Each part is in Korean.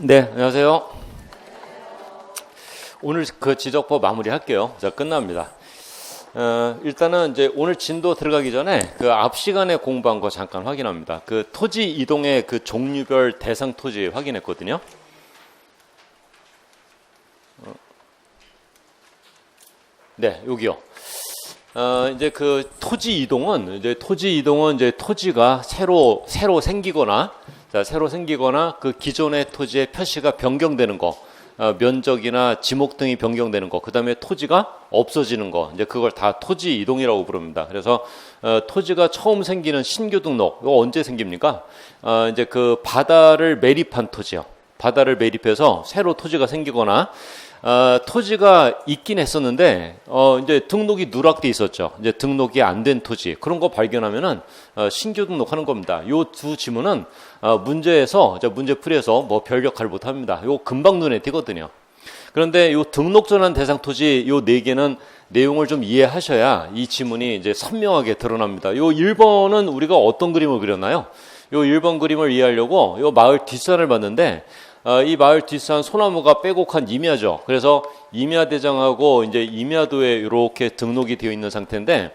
네, 안녕하세요. 오늘 그 지적법 마무리할게요. 자, 끝납니다. 일단은 이제 오늘 진도 들어가기 전에 그 앞 시간에 공부한 거 잠깐 확인합니다. 그 토지 이동의 그 종류별 대상 토지 확인했거든요. 네, 여기요. 이제 그 토지 이동은 이제 토지가 새로 생기거나, 새로 생기거나 그 기존의 토지의 표시가 변경되는 거, 면적이나 지목 등이 변경되는 거, 그 다음에 토지가 없어지는 거, 이제 그걸 다 토지 이동이라고 부릅니다. 그래서 토지가 처음 생기는 신규 등록, 이거 언제 생깁니까? 이제 그 바다를 매립한 토지요. 바다를 매립해서 새로 토지가 생기거나, 토지가 있긴 했었는데, 이제 등록이 누락돼 있었죠. 이제 등록이 안 된 토지. 그런 거 발견하면은, 신규 등록하는 겁니다. 요 두 지문은, 문제풀이에서 뭐 별 역할을 못 합니다. 요 금방 눈에 띄거든요. 그런데 요 등록 전환 대상 토지 요 네 개는 내용을 좀 이해하셔야 이 지문이 이제 선명하게 드러납니다. 요 1번은 우리가 어떤 그림을 그렸나요? 요 1번 그림을 이해하려고 요 마을 뒷산을 봤는데, 이 마을 뒷산 소나무가 빼곡한 임야죠. 그래서 임야대장하고 이제 임야도에 이렇게 등록이 되어 있는 상태인데,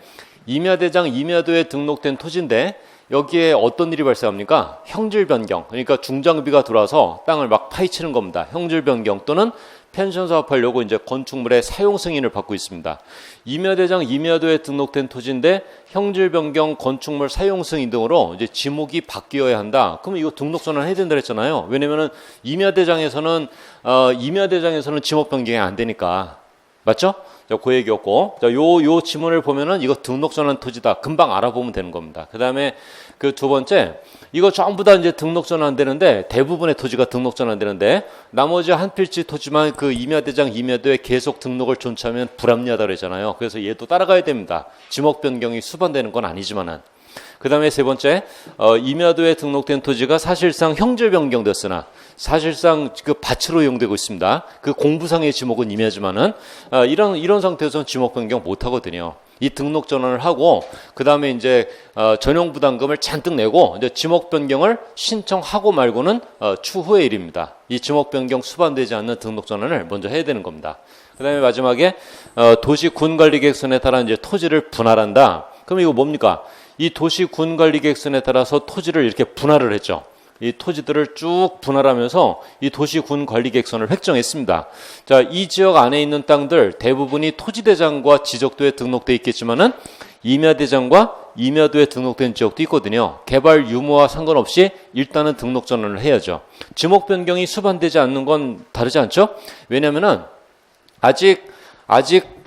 임야대장, 임야도에 등록된 토지인데 여기에 어떤 일이 발생합니까? 형질 변경. 그러니까 중장비가 들어와서 땅을 막 파헤치는 겁니다. 형질 변경 또는 펜션 사업하려고 이제 건축물의 사용 승인을 받고 있습니다. 임야대장, 임야도에 등록된 토지인데 형질 변경, 건축물 사용 승인 등으로 이제 지목이 바뀌어야 한다. 그러면 이거 등록 전환 해야 된다 그랬잖아요. 왜냐면은 임야대장에서는 지목 변경이 안 되니까. 맞죠? 자, 그 얘기였고. 자, 요 지문을 보면은 이거 등록 전환 토지다. 금방 알아보면 되는 겁니다. 그 다음에 그 두 번째, 이거 전부 다 이제 등록 전환 되는데, 대부분의 토지가 등록 전환 되는데, 나머지 한 필지 토지만 그 임야대장, 임야도에 계속 등록을 존치하면 불합리하다 그랬잖아요. 그래서 얘도 따라가야 됩니다. 지목 변경이 수반되는 건 아니지만은. 그 다음에 세 번째, 임야도에 등록된 토지가 사실상 형질 변경됐으나 사실상 그 밭으로 이용되고 있습니다. 그 공부상의 지목은 임야지만은 이런 상태에서는 지목 변경 못 하거든요. 이 등록 전환을 하고 그 다음에 이제 전용 부담금을 잔뜩 내고 이제 지목 변경을 신청하고 말고는 추후의 일입니다. 이 지목 변경 수반되지 않는 등록 전환을 먼저 해야 되는 겁니다. 그 다음에 마지막에 도시 군 관리 계획선에 따라 이제 토지를 분할한다. 그럼 이거 뭡니까? 이 도시 군 관리 계획선에 따라서 토지를 이렇게 분할을 했죠. 이 토지들을 쭉 분할하면서 이 도시 군 관리 계획선을 획정했습니다. 자, 이 지역 안에 있는 땅들 대부분이 토지대장과 지적도에 등록돼 있겠지만은 임야대장과 임야도에 등록된 지역도 있거든요. 개발 유무와 상관없이 일단은 등록 전환을 해야죠. 지목 변경이 수반되지 않는 건 다르지 않죠? 왜냐면은 아직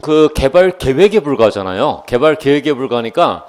그 개발 계획에 불과하잖아요. 개발 계획에 불과하니까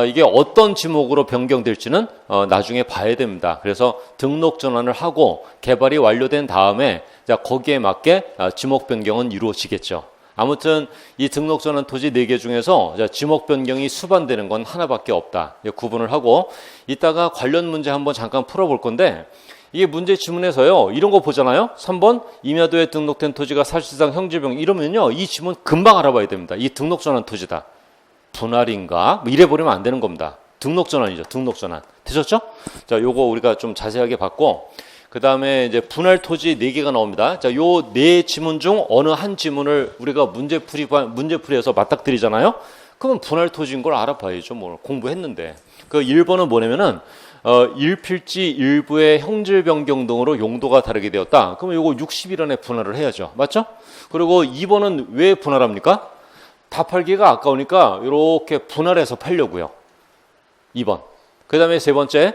이게 어떤 지목으로 변경될지는 나중에 봐야 됩니다. 그래서 등록 전환을 하고 개발이 완료된 다음에 거기에 맞게 지목 변경은 이루어지겠죠. 아무튼 이 등록 전환 토지 4개 중에서 지목 변경이 수반되는 건 하나밖에 없다. 구분을 하고 이따가 관련 문제 한번 잠깐 풀어볼 건데, 이게 문제 지문에서요, 이런 거 보잖아요. 3번, 임야도에 등록된 토지가 사실상 형질변경. 이러면요, 이 지문 금방 알아봐야 됩니다. 이 등록 전환 토지다. 분할인가? 뭐 이래 버리면 안 되는 겁니다. 등록 전환이죠. 등록 전환. 되셨죠? 자, 요거 우리가 좀 자세하게 봤고, 그 다음에 이제 분할 토지 4개가 나옵니다. 자, 요 4지문 중 어느 한 지문을 우리가 문제풀이에서 맞닥뜨리잖아요. 그러면 분할 토지인 걸 알아봐야죠. 뭐 공부했는데. 그 1번은 뭐냐면은, 1필지 일부의 형질 변경 등으로 용도가 다르게 되었다. 그러면 요거 60일 안에 분할을 해야죠. 맞죠? 그리고 2번은 왜 분할합니까? 다 팔기가 아까우니까 이렇게 분할해서 팔려고요. 2번. 그 다음에 세 번째,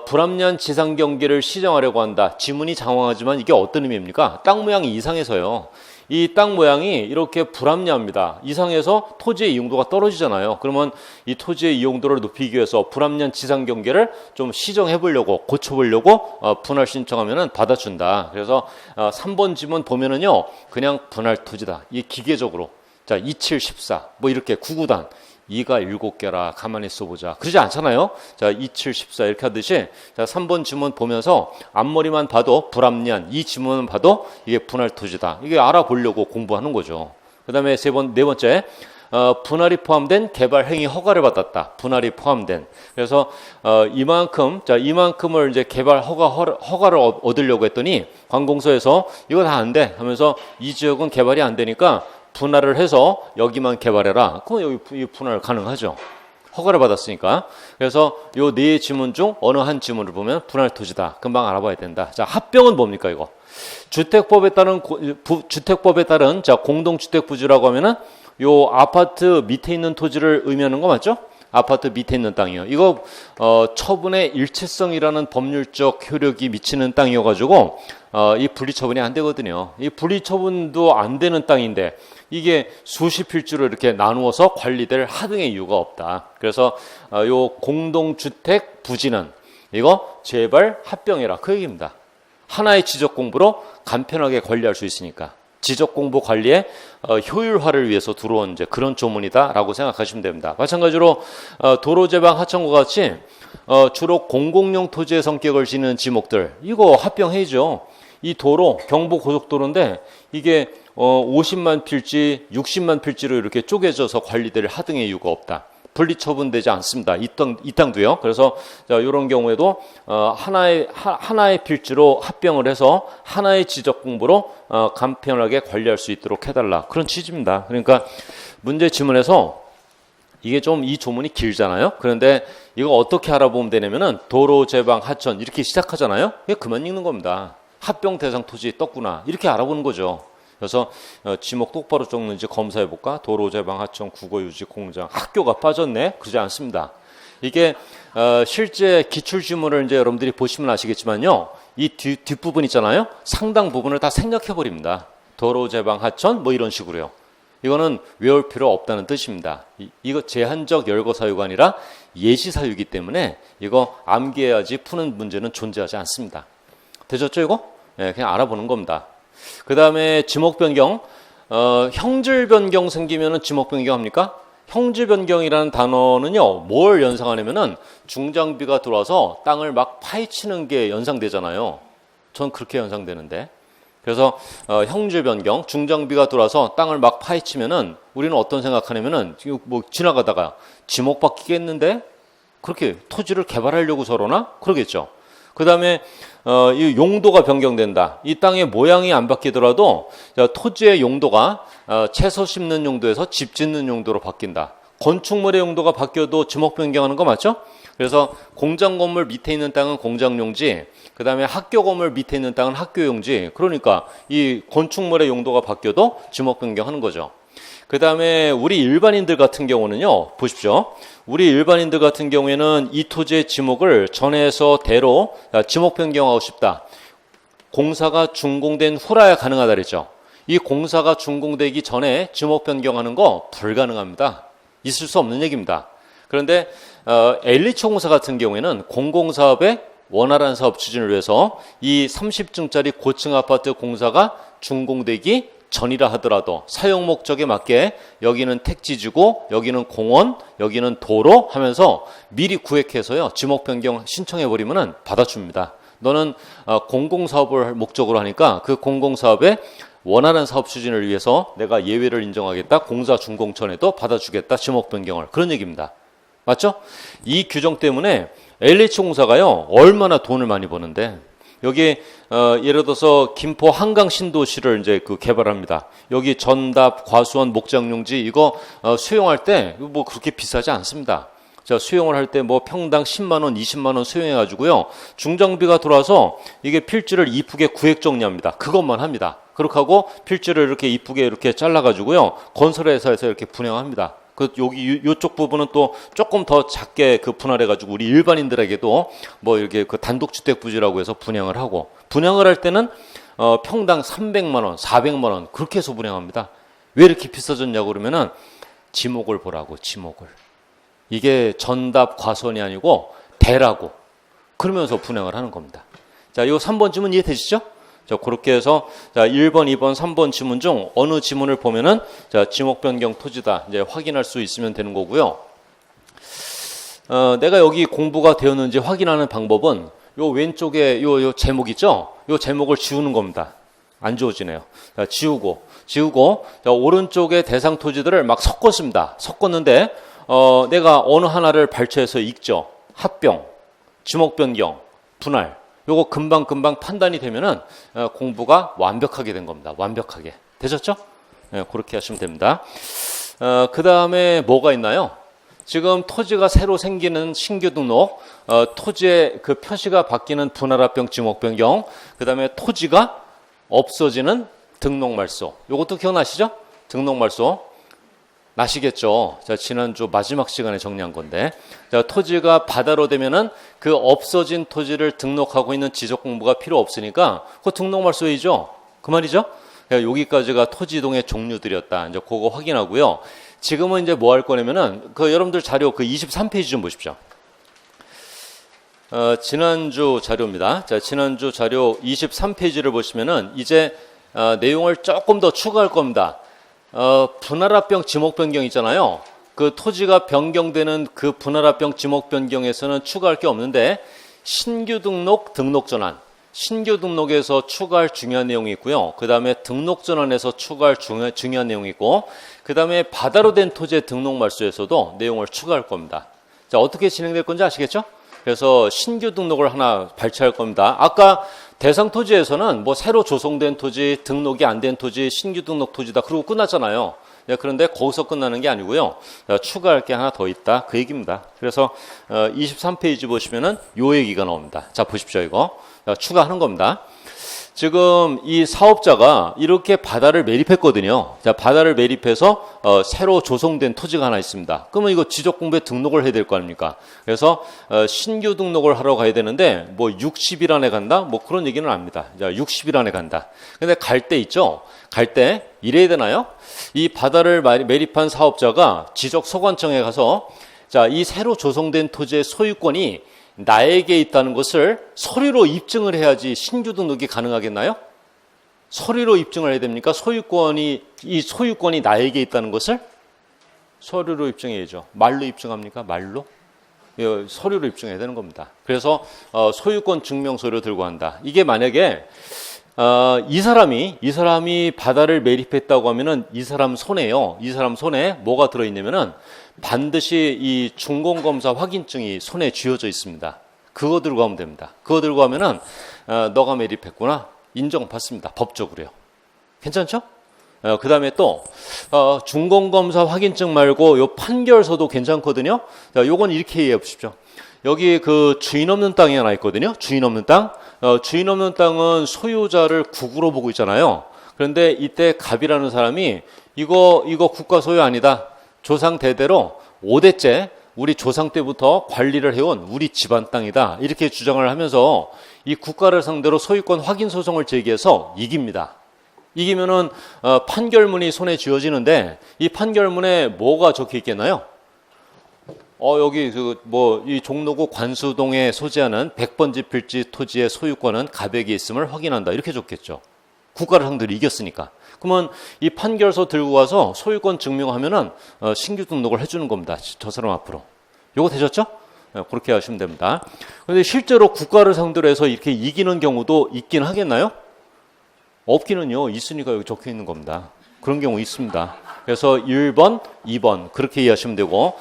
불합리한 지상 경계를 시정하려고 한다. 지문이 장황하지만 이게 어떤 의미입니까? 땅 모양이 이상해서요. 이 땅 모양이 이렇게 불합리합니다. 이상해서 토지의 이용도가 떨어지잖아요. 그러면 이 토지의 이용도를 높이기 위해서 불합리한 지상 경계를 좀 시정해 보려고, 고쳐 보려고 분할 신청하면은 받아준다. 그래서 3번 지문 보면은요, 그냥 분할 토지다. 이 기계적으로. 자, 2714. 뭐 이렇게 9구단. 2가 7개라 가만히 써보자. 그러지 않잖아요. 자, 2714 이렇게 하듯이, 자, 3번 지문 보면서 앞머리만 봐도 불합리한, 이 지문만 봐도 이게 분할 토지다. 이게 알아보려고 공부하는 거죠. 그 다음에 네 번째, 분할이 포함된 개발 행위 허가를 받았다. 분할이 포함된. 그래서 이만큼을 이제 개발 허가를 얻으려고 했더니 관공서에서 이거 다 안 돼 하면서 이 지역은 개발이 안 되니까 분할을 해서 여기만 개발해라. 그럼 여기 분할 가능하죠. 허가를 받았으니까. 그래서 요 네 지문 중 어느 한 지문을 보면 분할 토지다. 금방 알아봐야 된다. 자, 합병은 뭡니까 이거? 주택법에 따른 자, 공동주택 부지라고 하면은 요 아파트 밑에 있는 토지를 의미하는 거 맞죠? 아파트 밑에 있는 땅이요. 이거 처분의 일체성이라는 법률적 효력이 미치는 땅이어가지고 이 분리처분이 안 되거든요. 이 분리처분도 안 되는 땅인데 이게 수십 필지로 이렇게 나누어서 관리될 하등의 이유가 없다. 그래서 요 공동주택 부지는 이거 제발 합병해라 그 얘기입니다. 하나의 지적 공부로 간편하게 관리할 수 있으니까 지적 공부 관리의 효율화를 위해서 들어온 이제 그런 조문이다라고 생각하시면 됩니다. 마찬가지로 도로 제방 하천과 같이 주로 공공용 토지의 성격을 지닌 지목들 이거 합병해야죠. 이 도로 경부고속도로인데 이게 50만 필지, 60만 필지로 이렇게 쪼개져서 관리될 하등의 이유가 없다. 분리처분되지 않습니다. 이 땅도요. 그래서 이런 경우에도 하나의 필지로 합병을 해서 하나의 지적 공부로 간편하게 관리할 수 있도록 해달라. 그런 취지입니다. 그러니까 문제 지문에서 이게 좀 이 조문이 길잖아요. 그런데 이거 어떻게 알아보면 되냐면은 도로, 제방, 하천 이렇게 시작하잖아요. 이게 그만 읽는 겁니다. 합병 대상 토지 떴구나. 이렇게 알아보는 거죠. 그래서 지목 똑바로 적는지 검사해볼까? 도로, 제방, 하천, 국어유지, 공장, 학교가 빠졌네? 그러지 않습니다. 이게 실제 기출지문을 이제 여러분들이 보시면 아시겠지만요. 이 뒷부분 있잖아요. 상당 부분을 다 생략해버립니다. 도로, 제방, 하천 뭐 이런 식으로요. 이거는 외울 필요 없다는 뜻입니다. 이거 제한적 열거 사유가 아니라 예시 사유이기 때문에 이거 암기해야지 푸는 문제는 존재하지 않습니다. 되셨죠 이거? 네, 그냥 알아보는 겁니다. 그 다음에 지목 변경, 형질 변경 생기면은 지목 변경합니까? 형질 변경이라는 단어는요, 뭘 연상하냐면은 중장비가 들어와서 땅을 막 파헤치는 게 연상되잖아요. 전 그렇게 연상되는데. 그래서 형질 변경, 중장비가 들어와서 땅을 막 파헤치면은 우리는 어떤 생각하냐면은 뭐 지나가다가 지목 바뀌겠는데? 그렇게 토지를 개발하려고 저러나? 그러겠죠. 그 다음에 이 용도가 변경된다. 이 땅의 모양이 안 바뀌더라도 토지의 용도가 채소 심는 용도에서 집 짓는 용도로 바뀐다. 건축물의 용도가 바뀌어도 지목 변경하는 거 맞죠? 그래서 공장 건물 밑에 있는 땅은 공장용지, 그 다음에 학교 건물 밑에 있는 땅은 학교용지. 그러니까 이 건축물의 용도가 바뀌어도 지목 변경하는 거죠. 그 다음에 우리 일반인들 같은 경우는요, 보십시오. 우리 일반인들 같은 경우에는 이 토지의 지목을 전에서 대로 지목 변경하고 싶다. 공사가 준공된 후라야 가능하다 그랬죠. 이 공사가 준공되기 전에 지목 변경하는 거 불가능합니다. 있을 수 없는 얘기입니다. 그런데 LH 공사 같은 경우에는 공공사업의 원활한 사업 추진을 위해서 이 30층짜리 고층 아파트 공사가 준공되기 전이라 하더라도 사용 목적에 맞게 여기는 택지지고 여기는 공원, 여기는 도로 하면서 미리 구획해서요. 지목 변경 신청해 버리면은 받아줍니다. 너는 공공사업을 목적으로 하니까 그 공공사업의 원활한 사업 추진을 위해서 내가 예외를 인정하겠다. 공사 준공 전에도 받아주겠다. 지목 변경을. 그런 얘기입니다. 맞죠? 이 규정 때문에 LH공사가요. 얼마나 돈을 많이 버는데 여기 예를 들어서 김포 한강 신도시를 이제 개발합니다. 여기 전답, 과수원, 목장용지 이거 수용할 때 뭐 그렇게 비싸지 않습니다. 자, 수용을 할 때 뭐 평당 10만 원, 20만 원 수용해 가지고요. 중장비가 들어와서 이게 필지를 이쁘게 구획 정리합니다. 그것만 합니다. 그렇게 하고 필지를 이렇게 이쁘게 이렇게 잘라 가지고요. 건설회사에서 이렇게 분양합니다. 요쪽 부분은 또 조금 더 작게 분할해가지고 우리 일반인들에게도 뭐 이렇게 단독주택 부지라고 해서 분양을 하고, 분양을 할 때는 평당 300만 원, 400만 원 그렇게 해서 분양합니다. 왜 이렇게 비싸졌냐고 그러면은 지목을 보라고, 지목을. 이게 전답 과선이 아니고 대라고 그러면서 분양을 하는 겁니다. 자, 요 3번 지문 이해되시죠? 자, 그렇게 해서 자, 1번, 2번, 3번 지문 중 어느 지문을 보면은 자, 지목 변경 토지다 이제 확인할 수 있으면 되는 거고요. 내가 여기 공부가 되었는지 확인하는 방법은 요 왼쪽에 요 제목 있죠? 요 제목을 지우는 겁니다. 안 지워지네요. 자, 지우고 자, 오른쪽에 대상 토지들을 막 섞었습니다. 섞었는데 내가 어느 하나를 발췌해서 읽죠. 합병, 지목 변경, 분할. 요거 금방 판단이 되면은 공부가 완벽하게 된 겁니다. 완벽하게. 되셨죠? 네, 그렇게 하시면 됩니다. 그 다음에 뭐가 있나요? 지금 토지가 새로 생기는 신규 등록, 토지의 그 표시가 바뀌는 분할합병, 지목 변경, 그 다음에 토지가 없어지는 등록 말소. 요것도 기억나시죠? 등록 말소. 나시겠죠? 자, 지난주 마지막 시간에 정리한 건데. 자, 토지가 바다로 되면은 그 없어진 토지를 등록하고 있는 지적 공부가 필요 없으니까 그 등록 말소이죠? 그 말이죠? 여기까지가 토지 이동의 종류들이었다. 이제 그거 확인하고요. 지금은 이제 뭐 할 거냐면은 그 여러분들 자료 그 23페이지 좀 보십시오. 지난주 자료입니다. 자, 지난주 자료 23페이지를 보시면은 이제 내용을 조금 더 추가할 겁니다. 분할합병 지목 변경 있잖아요. 그 토지가 변경되는 그 분할합병 지목 변경에서는 추가할 게 없는데 신규 등록, 등록 전환. 신규 등록에서 추가할 중요한 내용이 있고요. 그 다음에 등록 전환에서 추가할 중요한 내용이 있고, 그 다음에 바다로 된 토지의 등록 말소에서도 내용을 추가할 겁니다. 자, 어떻게 진행될 건지 아시겠죠? 그래서 신규 등록을 하나 발췌할 겁니다. 아까 대상 토지에서는 뭐 새로 조성된 토지, 등록이 안 된 토지, 신규 등록 토지다 그러고 끝났잖아요. 네, 그런데 거기서 끝나는 게 아니고요. 추가할 게 하나 더 있다 그 얘기입니다. 그래서 23페이지 보시면은 요 얘기가 나옵니다. 자, 보십시오. 이거 추가하는 겁니다. 지금 이 사업자가 이렇게 바다를 매립했거든요. 자, 바다를 매립해서 새로 조성된 토지가 하나 있습니다. 그러면 이거 지적공부에 등록을 해야 될 거 아닙니까? 그래서 신규 등록을 하러 가야 되는데 뭐 60일 안에 간다? 뭐 그런 얘기는 압니다. 자, 60일 안에 간다. 근데 갈 때 있죠? 갈 때 이래야 되나요? 이 바다를 매립한 사업자가 지적소관청에 가서 자, 이 새로 조성된 토지의 소유권이 나에게 있다는 것을 서류로 입증을 해야지 신규 등록이 가능하겠나요? 서류로 입증을 해야 됩니까? 이 소유권이 나에게 있다는 것을 서류로 입증해야죠. 말로 입증합니까? 말로? 서류로 입증해야 되는 겁니다. 그래서 소유권 증명서를 들고 간다. 이게 만약에 이 사람이 바다를 매립했다고 하면은 이 사람 손에요. 이 사람 손에 뭐가 들어있냐면은 반드시 이 준공검사 확인증이 손에 쥐어져 있습니다. 그거 들고 가면 됩니다. 그거 들고 가면은 너가 매립했구나 인정받습니다. 법적으로요. 괜찮죠? 그 다음에 또 준공검사 확인증 말고 요 판결서도 괜찮거든요. 자, 요건 이렇게 이해해 보십시오. 여기 그 주인 없는 땅이 하나 있거든요. 주인 없는 땅. 주인 없는 땅은 소유자를 국으로 보고 있잖아요. 그런데 이때 갑이라는 사람이 이거 국가 소유 아니다. 조상 대대로 5대째 우리 조상 때부터 관리를 해온 우리 집안 땅이다. 이렇게 주장을 하면서 이 국가를 상대로 소유권 확인 소송을 제기해서 이깁니다. 이기면은 판결문이 손에 쥐어지는데 이 판결문에 뭐가 적혀 있겠나요? 여기 이 종로구 관수동에 소재하는 100번지 필지 토지의 소유권은 갑에게 있음을 확인한다. 이렇게 적겠죠. 국가를 상대로 이겼으니까. 그러면 이 판결서 들고 가서 소유권 증명하면은 신규 등록을 해주는 겁니다. 저 사람 앞으로. 요거 되셨죠? 그렇게 하시면 됩니다. 그런데 실제로 국가를 상대로 해서 이렇게 이기는 경우도 있긴 하겠나요? 없기는요. 있으니까 여기 적혀 있는 겁니다. 그런 경우 있습니다. 그래서 1번, 2번 그렇게 이해하시면 되고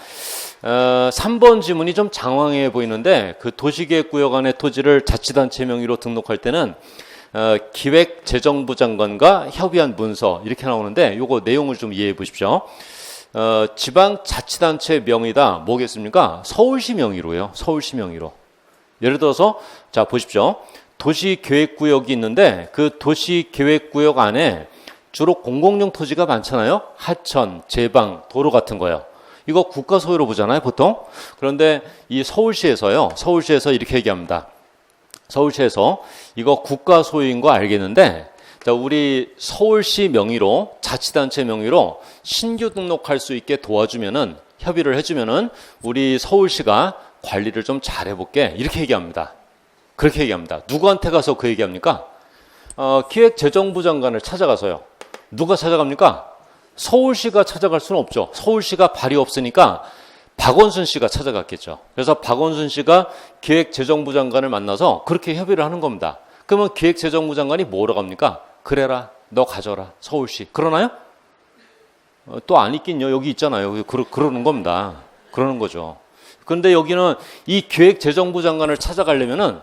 3번 지문이 좀 장황해 보이는데 그 도시계획구역 안에 토지를 자치단체 명의로 등록할 때는 기획재정부 장관과 협의한 문서 이렇게 나오는데 요거 내용을 좀 이해해 보십시오. 지방자치단체 명의다 뭐겠습니까? 서울시 명의로요. 서울시 명의로. 예를 들어서 자 보십시오. 도시계획구역이 있는데 그 도시계획구역 안에 주로 공공용 토지가 많잖아요. 하천, 제방, 도로 같은 거요. 이거 국가 소유로 보잖아요, 보통. 그런데 이 서울시에서 이렇게 얘기합니다. 서울시에서 이거 국가 소유인 거 알겠는데, 자, 우리 서울시 명의로, 자치단체 명의로 신규 등록할 수 있게 도와주면은, 협의를 해주면은, 우리 서울시가 관리를 좀 잘해볼게. 이렇게 얘기합니다. 그렇게 얘기합니다. 누구한테 가서 그 얘기합니까? 기획재정부 장관을 찾아가서요. 누가 찾아갑니까? 서울시가 찾아갈 수는 없죠. 서울시가 발이 없으니까 박원순 씨가 찾아갔겠죠. 그래서 박원순 씨가 기획재정부 장관을 만나서 그렇게 협의를 하는 겁니다. 그러면 기획재정부 장관이 뭐라고 합니까? 그래라, 너 가져라, 서울시. 그러나요? 또 안 있긴요. 여기 있잖아요. 그러는 겁니다. 그러는 거죠. 그런데 여기는 이 기획재정부 장관을 찾아가려면은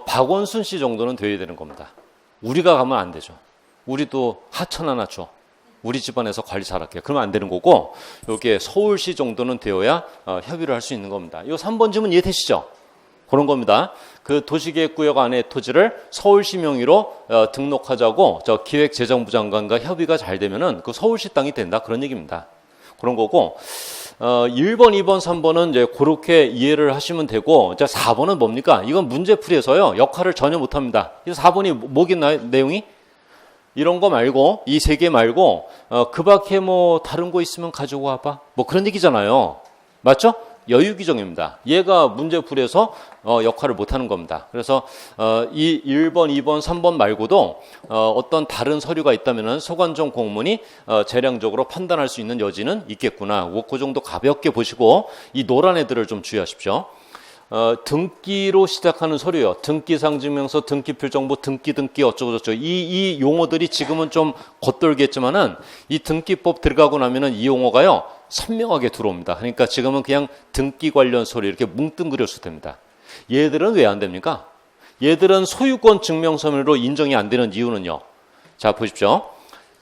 박원순 씨 정도는 돼야 되는 겁니다. 우리가 가면 안 되죠. 우리도 하천 하나 줘. 우리 집안에서 관리 잘할게요. 그러면 안 되는 거고, 여기에 서울시 정도는 되어야 협의를 할 수 있는 겁니다. 이 3번 질문 이해되시죠? 그런 겁니다. 그 도시계획구역 안에 토지를 서울시 명의로 등록하자고 저 기획재정부 장관과 협의가 잘 되면은 그 서울시 땅이 된다. 그런 얘기입니다. 그런 거고, 1번, 2번, 3번은 이제 그렇게 이해를 하시면 되고, 이제 4번은 뭡니까? 이건 문제풀이에서요, 역할을 전혀 못 합니다. 그래서 4번이 뭐겠나요? 내용이? 이런 거 말고, 이 세 개 말고, 그 밖에 뭐 다른 거 있으면 가지고 와봐. 뭐 그런 얘기잖아요. 맞죠? 여유 규정입니다. 얘가 문제풀이에서 역할을 못하는 겁니다. 그래서 이 1번, 2번, 3번 말고도 어떤 다른 서류가 있다면 소관청 공무원이 재량적으로 판단할 수 있는 여지는 있겠구나. 그 정도 가볍게 보시고 이 노란 애들을 좀 주의하십시오. 등기로 시작하는 서류요. 등기상증명서, 등기필정보, 등기 어쩌고저쩌고. 이 용어들이 지금은 좀 겉돌겠지만은 이 등기법 들어가고 나면은 이 용어가요, 선명하게 들어옵니다. 그러니까 지금은 그냥 등기 관련 서류 이렇게 뭉뚱그려서 됩니다. 얘들은 왜 안 됩니까? 얘들은 소유권 증명서면으로 인정이 안 되는 이유는요. 자, 보십시오.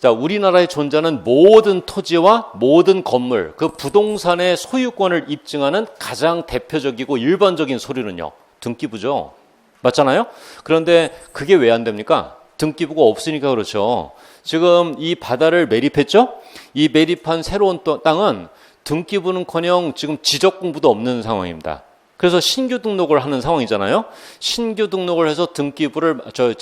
자, 우리나라에 존재하는 모든 토지와 모든 건물, 그 부동산의 소유권을 입증하는 가장 대표적이고 일반적인 서류는요, 등기부죠. 맞잖아요? 그런데 그게 왜 안 됩니까? 등기부가 없으니까 그렇죠. 지금 이 바다를 매립했죠? 이 매립한 새로운 땅은 등기부는커녕 지금 지적공부도 없는 상황입니다. 그래서 신규 등록을 하는 상황이잖아요. 신규 등록을 해서 등기부를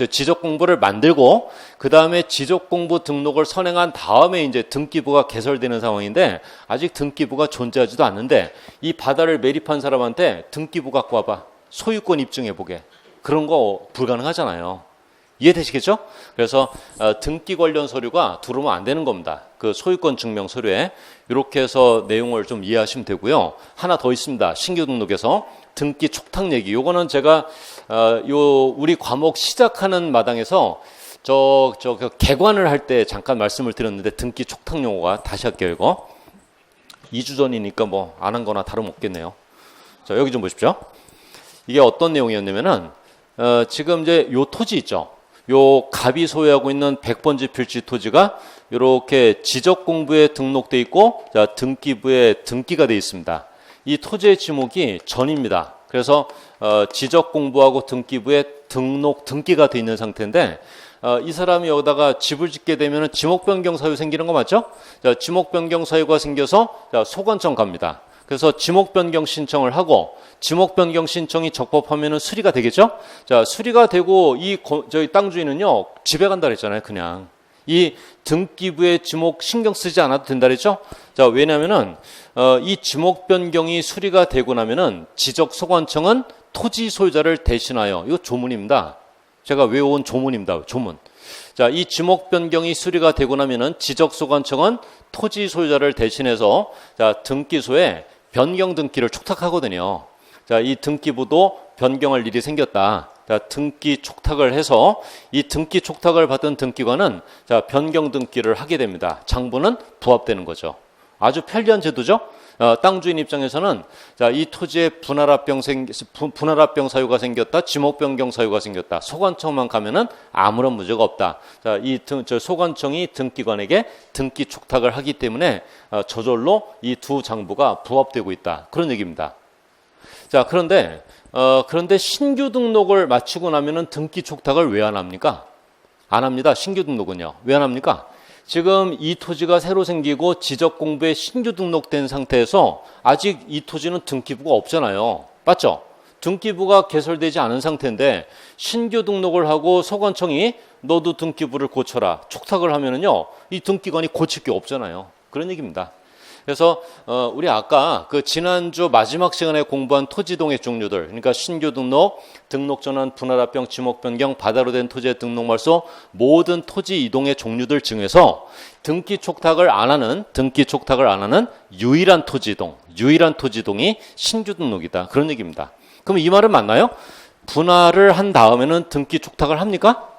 지적공부를 만들고 그 다음에 지적공부 등록을 선행한 다음에 이제 등기부가 개설되는 상황인데 아직 등기부가 존재하지도 않는데 이 바다를 매립한 사람한테 등기부 갖고 와봐. 소유권 입증해 보게. 그런 거 불가능하잖아요. 이해되시겠죠? 그래서 등기 관련 서류가 들어오면 안 되는 겁니다. 그 소유권 증명 서류에 이렇게 해서 내용을 좀 이해하시면 되고요. 하나 더 있습니다. 신규 등록에서 등기 촉탁 얘기. 요거는 제가 우리 과목 시작하는 마당에서 그 개관을 할 때 잠깐 말씀을 드렸는데 등기 촉탁 용어가 다시 할게요. 이거 2주 전이니까 뭐 안 한 거나 다름없겠네요. 자, 여기 좀 보십시오. 이게 어떤 내용이었냐면은 지금 이제 요 토지 있죠. 요 갑이 소유하고 있는 100번지 필지 토지가 이렇게 지적공부에 등록돼 있고 자, 등기부에 등기가 돼 있습니다. 이 토지의 지목이 전입니다. 그래서 지적공부하고 등기부에 등기가 돼 있는 상태인데 이 사람이 여기다가 집을 짓게 되면 지목 변경 사유 생기는 거 맞죠? 자, 지목 변경 사유가 생겨서 자, 소관청 갑니다. 그래서 지목 변경 신청을 하고 지목 변경 신청이 적법하면은 수리가 되겠죠? 자, 수리가 되고 저희 땅 주인은요, 집에 간다 그랬잖아요, 그냥. 이 등기부의 지목 신경 쓰지 않아도 된다 그랬죠? 자, 왜냐면은 이 지목 변경이 수리가 되고 나면은 지적 소관청은 토지 소유자를 대신하여 이거 조문입니다. 제가 외워온 조문입니다. 조문. 자, 이 지목 변경이 수리가 되고 나면은 지적 소관청은 토지 소유자를 대신해서 자, 등기소에 변경 등기를 촉탁하거든요. 자, 이 등기부도 변경할 일이 생겼다. 자, 등기 촉탁을 해서 이 등기 촉탁을 받은 등기관은 자, 변경 등기를 하게 됩니다. 장부는 부합되는 거죠. 아주 편리한 제도죠. 땅 주인 입장에서는 자, 이 토지에 분할합병 사유가 생겼다. 지목 변경 사유가 생겼다. 소관청만 가면은 아무런 문제가 없다. 자, 소관청이 등기관에게 등기 촉탁을 하기 때문에 저절로 이 두 장부가 부합되고 있다. 그런 얘기입니다. 자, 그런데 신규 등록을 마치고 나면은 등기 촉탁을 왜 안 합니까? 안 합니다. 신규 등록은요. 왜 안 합니까? 지금 이 토지가 새로 생기고 지적공부에 신규 등록된 상태에서 아직 이 토지는 등기부가 없잖아요. 맞죠? 등기부가 개설되지 않은 상태인데 신규 등록을 하고 소관청이 너도 등기부를 고쳐라. 촉탁을 하면은요, 이 등기관이 고칠 게 없잖아요. 그런 얘기입니다. 그래서 우리 아까 그 지난주 마지막 시간에 공부한 토지동의 종류들, 그러니까 신규 등록, 등록 전환, 분할합병, 지목 변경, 바다로 된 토지의 등록 말소 모든 토지 이동의 종류들 중에서 등기 촉탁을 안 하는 유일한 토지동이 신규 등록이다. 그런 얘기입니다. 그럼 이 말은 맞나요? 분할을 한 다음에는 등기 촉탁을 합니까?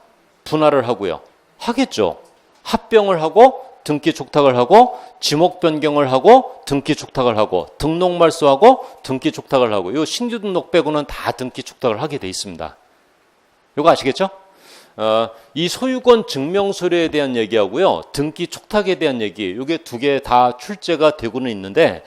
분할을 하고요. 하겠죠. 합병을 하고 등기 촉탁을 하고 지목 변경을 하고 등기 촉탁을 하고 등록 말소하고 등기 촉탁을 하고 요 신규 등록 빼고는 다 등기 촉탁을 하게 돼 있습니다. 요거 아시겠죠? 이 소유권 증명 서류에 대한 얘기하고요. 등기 촉탁에 대한 얘기 요게 두 개 다 출제가 되고는 있는데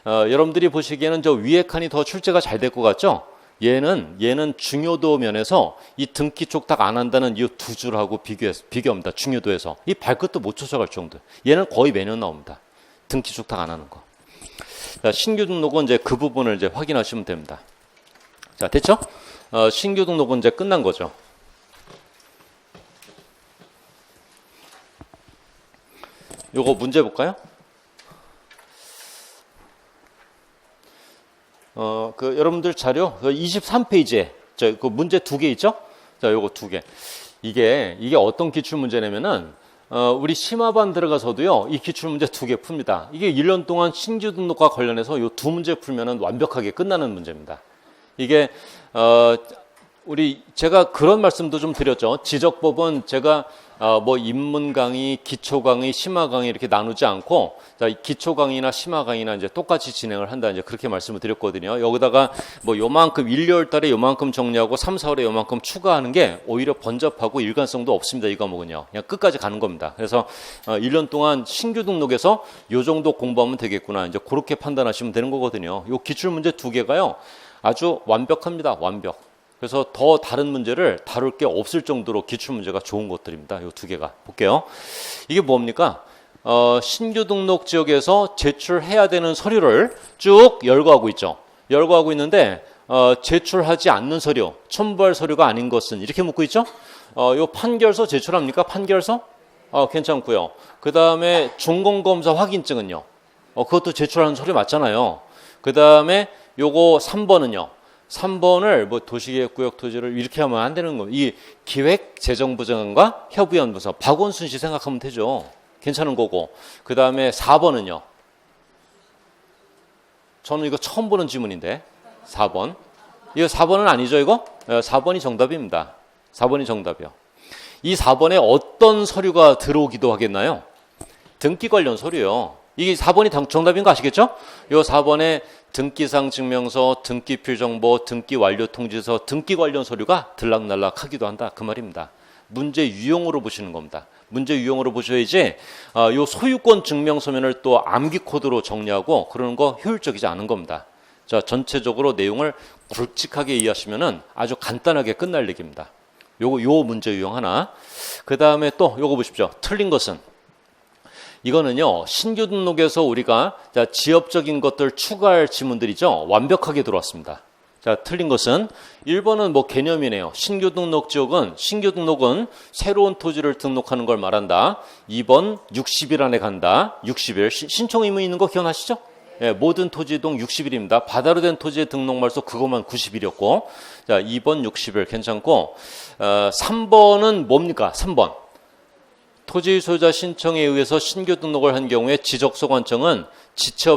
여러분들이 보시기에는 저 위에 칸이 더 출제가 잘 될 것 같죠? 얘는 중요도 면에서 이 등기 촉탁 안 한다는 이 두 줄하고 비교합니다. 중요도에서. 이 발끝도 못 쫓아갈 정도. 얘는 거의 매년 나옵니다. 등기 촉탁 안 하는 거. 자, 신규 등록은 이제 그 부분을 이제 확인하시면 됩니다. 자, 됐죠? 신규 등록은 이제 끝난 거죠. 요거 문제 볼까요? 여러분들 자료 23페이지에 그 문제 두 개 있죠? 자, 요거 두 개. 이게 어떤 기출 문제냐면은 우리 심화반 들어가서도요. 이 기출 문제 두 개 풉니다. 이게 1년 동안 신규 등록과 관련해서 요 두 문제 풀면은 완벽하게 끝나는 문제입니다. 이게 제가 그런 말씀도 좀 드렸죠. 지적법은 제가 뭐 입문 강의, 기초 강의, 심화 강의 이렇게 나누지 않고 기초 강의나 심화 강의나 이제 똑같이 진행을 한다 이제 그렇게 말씀을 드렸거든요. 여기다가 뭐 요만큼 1, 2월 달에 요만큼 정리하고 3, 4월에 요만큼 추가하는 게 오히려 번잡하고 일관성도 없습니다. 이 과목은요. 그냥 끝까지 가는 겁니다. 그래서 1년 동안 신규 등록에서 요 정도 공부하면 되겠구나. 이제 그렇게 판단하시면 되는 거거든요. 요 기출 문제 두 개가요. 아주 완벽합니다. 완벽. 그래서 더 다른 문제를 다룰 게 없을 정도로 기출문제가 좋은 것들입니다. 이 두 개가. 볼게요. 이게 뭡니까? 신규 등록 지역에서 제출해야 되는 서류를 쭉 열거하고 있죠. 열거하고 있는데 제출하지 않는 서류, 첨부할 서류가 아닌 것은 이렇게 묻고 있죠. 요 판결서 제출합니까? 판결서? 괜찮고요. 그 다음에 준공검사 확인증은요. 그것도 제출하는 서류 맞잖아요. 그 다음에 요거 3번은요. 3번을 뭐 도시계획구역 토지를 이렇게 하면 안 되는 거예요. 이 기획재정부 장관과 협의연부서 박원순 씨 생각하면 되죠. 괜찮은 거고. 그 다음에 4번은요. 저는 이거 처음 보는 지문인데 4번. 이거 4번은 아니죠 이거? 4번이 정답입니다. 4번이 정답이요. 이 4번에 어떤 서류가 들어오기도 하겠나요? 등기 관련 서류요. 이게 4번이 정답인 거 아시겠죠? 이 4번에 등기상 증명서, 등기필 정보, 등기 완료 통지서, 등기 관련 서류가 들락날락 하기도 한다. 그 말입니다. 문제 유형으로 보시는 겁니다. 문제 유형으로 보셔야지 요 소유권 증명서면을 또 암기 코드로 정리하고 그러는 거 효율적이지 않은 겁니다. 자, 전체적으로 내용을 굵직하게 이해하시면은 아주 간단하게 끝날 얘기입니다. 요 문제 유형 하나. 그 다음에 또 요거 보십시오. 틀린 것은 이거는요, 신규 등록에서 우리가 지역적인 것들 추가할 지문들이죠. 완벽하게 들어왔습니다. 자, 틀린 것은 1번은 뭐 개념이네요. 신규 등록은 새로운 토지를 등록하는 걸 말한다. 2번 60일 안에 간다. 60일. 신청 의무 있는 거 기억나시죠? 예, 모든 토지동 60일입니다. 바다로 된 토지의 등록 말소 그것만 90일이었고. 자, 2번 60일 괜찮고. 3번은 뭡니까? 3번. 토지 소유자 신청에 의해서 신규 등록을 한 경우에 지적소관청은 지체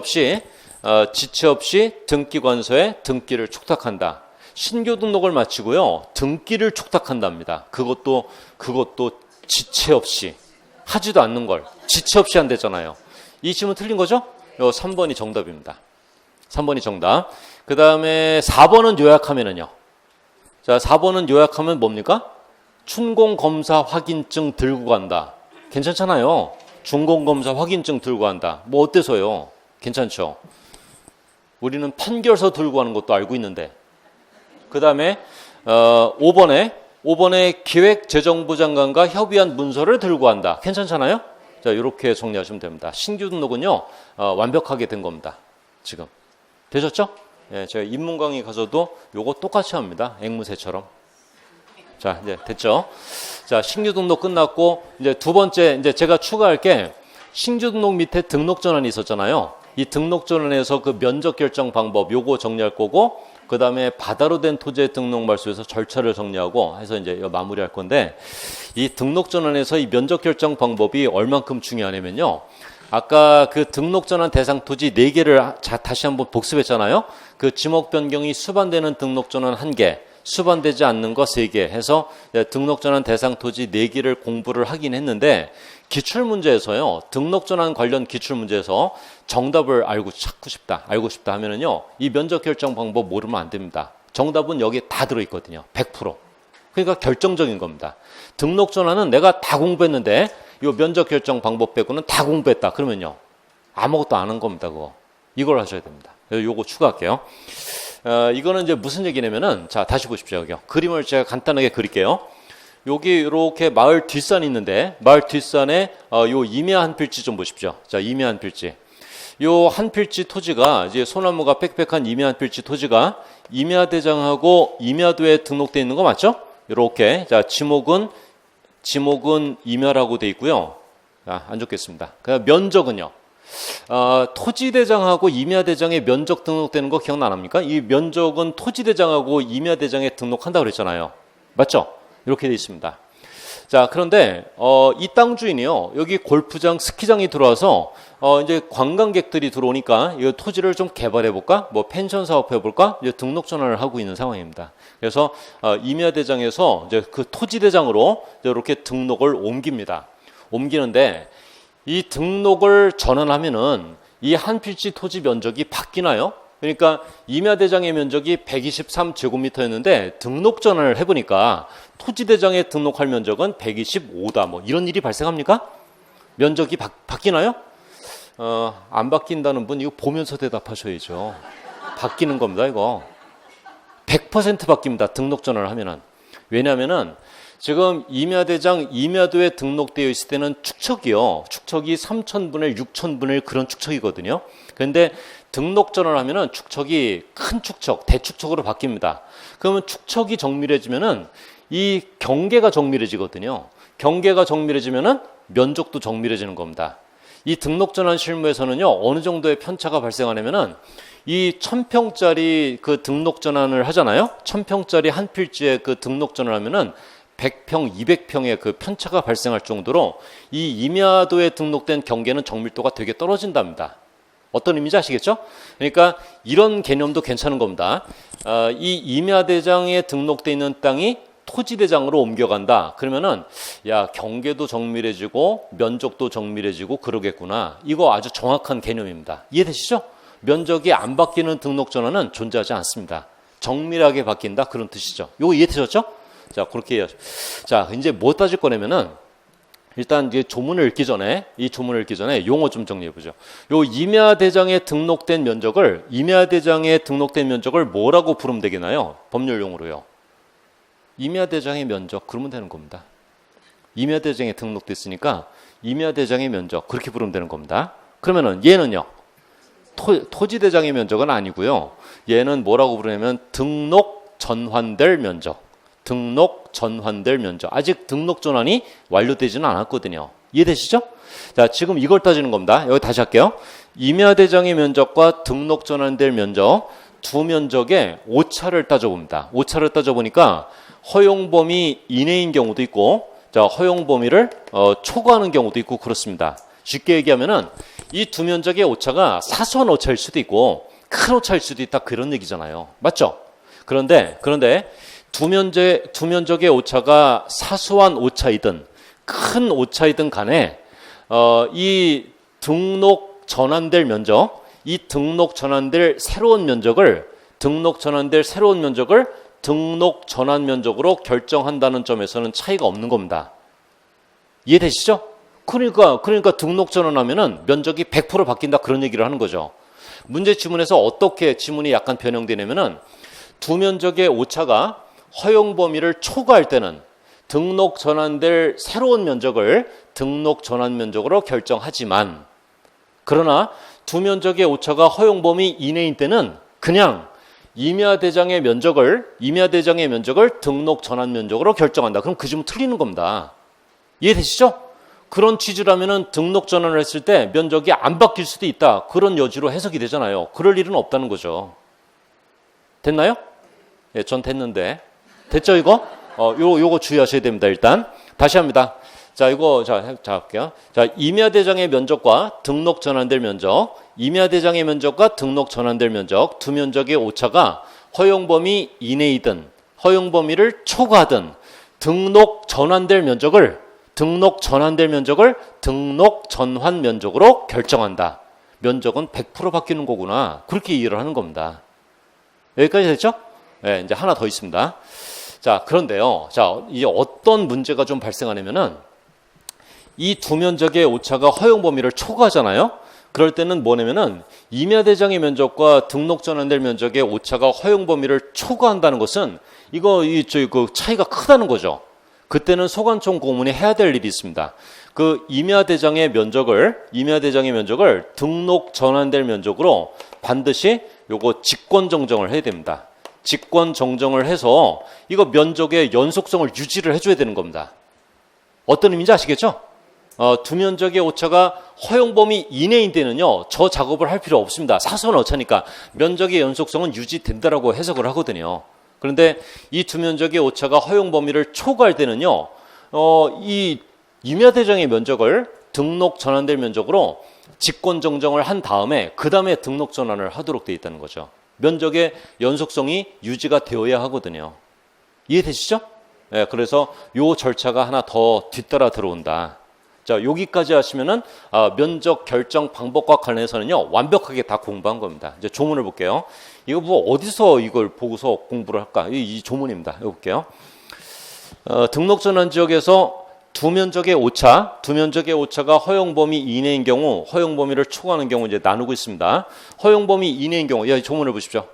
없이 등기관서에 등기를 촉탁한다. 신규 등록을 마치고요. 등기를 촉탁한답니다. 그것도 지체 없이 하지도 않는 걸 지체 없이 한대잖아요. 이 질문 틀린 거죠? 요 3번이 정답입니다. 3번이 정답. 그 다음에 4번은 요약하면은요. 자, 4번은 요약하면 뭡니까? 춘공검사 확인증 들고 간다. 괜찮잖아요. 준공검사 확인증 들고 간다. 뭐 어때서요? 괜찮죠? 우리는 판결서 들고 가는 것도 알고 있는데. 그 다음에 5번에 기획재정부 장관과 협의한 문서를 들고 간다. 괜찮잖아요? 자, 이렇게 정리하시면 됩니다. 신규 등록은요. 완벽하게 된 겁니다. 지금. 되셨죠? 예, 제가 입문 강의 가서도 요거 똑같이 합니다. 앵무새처럼. 자, 이제 됐죠? 자, 신규 등록 끝났고, 이제 두 번째, 이제 제가 추가할 게, 신규 등록 밑에 등록 전환이 있었잖아요. 이 등록 전환에서 그 면적 결정 방법, 요거 정리할 거고, 그 다음에 바다로 된 토지의 등록 말소에서 절차를 정리하고 해서 이제 마무리할 건데, 이 등록 전환에서 이 면적 결정 방법이 얼만큼 중요하냐면요. 아까 그 등록 전환 대상 토지 4개를 다시 한번 복습했잖아요. 그 지목 변경이 수반되는 등록 전환 1개, 수반되지 않는 거 3개 해서 등록 전환 대상 토지 4개를 공부를 하긴 했는데 기출문제에서요. 등록 전환 관련 기출문제에서 정답을 알고 싶다 하면은요. 이 면적 결정 방법 모르면 안 됩니다. 정답은 여기에 다 들어있거든요. 100%. 그러니까 결정적인 겁니다. 등록 전환은 내가 다 공부했는데 이 면적 결정 방법 빼고는 다 공부했다. 그러면요. 아무것도 안 한 겁니다. 그거. 이걸 하셔야 됩니다. 요거 추가할게요. 이거는 이제 무슨 얘기냐면은 자, 다시 보십시오. 여기요. 그림을 제가 간단하게 그릴게요. 여기 이렇게 마을 뒷산이 있는데 마을 뒷산에 요 임야 한 필지 좀 보십시오. 자, 임야 한 필지. 요 한 필지 토지가 이제 소나무가 빽빽한 임야 한 필지 토지가 임야대장하고 임야도에 등록되어 있는 거 맞죠? 이렇게 자 지목은 임야라고 돼 있고요. 자, 안 적겠습니다. 그다음 면적은요. 토지대장하고 임야대장에 면적 등록되는 거 기억 안 납니까? 이 면적은 토지대장하고 임야대장에 등록한다고 그랬잖아요. 맞죠? 이렇게 돼 있습니다. 자, 그런데 이 땅 주인이요. 여기 골프장, 스키장이 들어와서 이제 관광객들이 들어오니까 이 토지를 좀 개발해 볼까? 뭐 펜션 사업 해 볼까? 이제 등록 전환을 하고 있는 상황입니다. 그래서 임야대장에서 이제 그 토지대장으로 이렇게 등록을 옮깁니다. 옮기는데 이 등록을 전환하면은 이 한 필지 토지 면적이 바뀌나요? 그러니까 임야대장의 면적이 123제곱미터였는데 등록 전환을 해보니까 토지대장에 등록할 면적은 125다. 뭐 이런 일이 발생합니까? 면적이 바뀌나요? 안 바뀐다는 분 이거 보면서 대답하셔야죠. 바뀌는 겁니다. 이거 100% 바뀝니다. 등록 전환을 하면은. 왜냐하면은 지금 임야대장, 임야도에 등록되어 있을 때는 축척이 3,000분의 6,000분의 그런 축척이거든요. 그런데 등록 전환을 하면은 축척이 큰 축척, 대축척으로 바뀝니다. 그러면 축척이 정밀해지면은 이 경계가 정밀해지거든요. 경계가 정밀해지면은 면적도 정밀해지는 겁니다. 이 등록 전환 실무에서는요, 어느 정도의 편차가 발생하냐면은 이 1,000평짜리 그 등록 전환을 하잖아요. 1,000평짜리 한 필지에 그 등록 전환을 하면은 100평, 200평의 그 편차가 발생할 정도로 이 임야도에 등록된 경계는 정밀도가 되게 떨어진답니다. 어떤 의미인지 아시겠죠? 그러니까 이런 개념도 괜찮은 겁니다. 이 임야대장에 등록되어 있는 땅이 토지대장으로 옮겨간다. 그러면은 야, 경계도 정밀해지고 면적도 정밀해지고 그러겠구나. 이거 아주 정확한 개념입니다. 이해되시죠? 면적이 안 바뀌는 등록 전환은 존재하지 않습니다. 정밀하게 바뀐다 그런 뜻이죠. 이거 이해되셨죠? 자, 그렇게 해야죠. 자, 이제 뭐 따질 거냐면은 일단 이제 조문을 읽기 전에 용어 좀 정리해 보죠. 요 임야대장에 등록된 면적을 뭐라고 부르면 되겠나요? 법률 용어로요. 임야대장의 면적 그러면 되는 겁니다. 임야대장에 등록됐으니까 임야대장의 면적 그렇게 부르면 되는 겁니다. 그러면은 얘는요. 토지대장의 면적은 아니고요. 얘는 뭐라고 부르냐면 등록 전환될 면적. 아직 등록 전환이 완료되지는 않았거든요. 이해되시죠? 자, 지금 이걸 따지는 겁니다. 여기 다시 할게요. 임야대장의 면적과 등록 전환될 면적 두 면적의 오차를 따져봅니다. 오차를 따져보니까 허용 범위 이내인 경우도 있고, 자, 허용 범위를 초과하는 경우도 있고 그렇습니다. 쉽게 얘기하면은 이 두 면적의 오차가 사소한 오차일 수도 있고 큰 오차일 수도 있다 그런 얘기잖아요. 맞죠? 그런데 두 면적의 오차가 사소한 오차이든 큰 오차이든 간에 이 등록 전환될 면적, 이 등록 전환될 새로운 면적을 등록 전환 면적으로 결정한다는 점에서는 차이가 없는 겁니다. 이해되시죠? 그러니까 등록 전환하면은 면적이 100% 바뀐다 그런 얘기를 하는 거죠. 문제 지문에서 어떻게 지문이 약간 변형되냐면은 두 면적의 오차가 허용 범위를 초과할 때는 등록 전환될 새로운 면적을 등록 전환 면적으로 결정하지만, 그러나 두 면적의 오차가 허용 범위 이내인 때는 그냥 임야대장의 면적을 등록 전환 면적으로 결정한다. 그럼 그 지문 틀리는 겁니다. 이해되시죠? 그런 취지라면은 등록 전환을 했을 때 면적이 안 바뀔 수도 있다. 그런 여지로 해석이 되잖아요. 그럴 일은 없다는 거죠. 됐나요? 예, 전 됐는데. 됐죠, 이거? 요거 주의하셔야 됩니다, 일단. 다시 합니다. 자, 이거, 자, 할게요. 자, 임야대장의 면적과 등록 전환될 면적, 두 면적의 오차가 허용 범위 이내이든 허용 범위를 초과하든 등록 전환될 면적을 등록 전환 면적으로 결정한다. 면적은 100% 바뀌는 거구나. 그렇게 이해를 하는 겁니다. 여기까지 됐죠? 네, 이제 하나 더 있습니다. 자, 그런데요. 자, 이제 어떤 문제가 좀 발생하냐면은 이 두 면적의 오차가 허용 범위를 초과하잖아요. 그럴 때는 뭐냐면은 임야대장의 면적과 등록 전환될 면적의 오차가 허용 범위를 초과한다는 것은 그 차이가 크다는 거죠. 그때는 소관청 고문이 해야 될 일이 있습니다. 그 임야대장의 면적을 등록 전환될 면적으로 반드시 요거 직권 정정을 해야 됩니다. 직권 정정을 해서 이거 면적의 연속성을 유지를 해줘야 되는 겁니다. 어떤 의미인지 아시겠죠? 두 면적의 오차가 허용 범위 이내인 때는요, 저 작업을 할 필요 없습니다. 사소한 오차니까 면적의 연속성은 유지된다라고 해석을 하거든요. 그런데 이 두 면적의 오차가 허용 범위를 초과할 때는요, 이 임야대장의 면적을 등록 전환될 면적으로 직권 정정을 한 다음에 그 다음에 등록 전환을 하도록 되어 있다는 거죠. 면적의 연속성이 유지가 되어야 하거든요. 이해되시죠? 네, 그래서 요 절차가 하나 더 뒤따라 들어온다. 자, 여기까지 하시면은 면적 결정 방법과 관련해서는요, 완벽하게 다 공부한 겁니다. 이제 조문을 볼게요. 이거 뭐 어디서 이걸 보고서 공부를 할까? 이 조문입니다. 이거 볼게요. 등록 전환 지역에서 두 면적의 오차가 허용 범위 이내인 경우, 허용 범위를 초과하는 경우 이제 나누고 있습니다. 허용 범위 이내인 경우, 조문을 보십시오.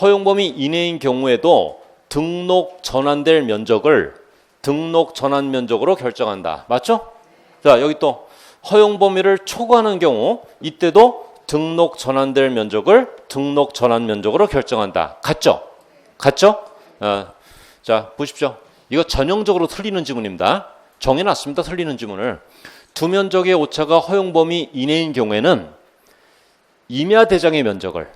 허용 범위 이내인 경우에도 등록 전환될 면적을 등록 전환 면적으로 결정한다. 맞죠? 자, 여기 또 허용 범위를 초과하는 경우 이때도 등록 전환될 면적을 등록 전환 면적으로 결정한다. 같죠? 자, 보십시오. 이거 전형적으로 틀리는 지문입니다. 정해놨습니다. 틀리는 지문을. 두 면적의 오차가 허용 범위 이내인 경우에는 임야대장의 면적을,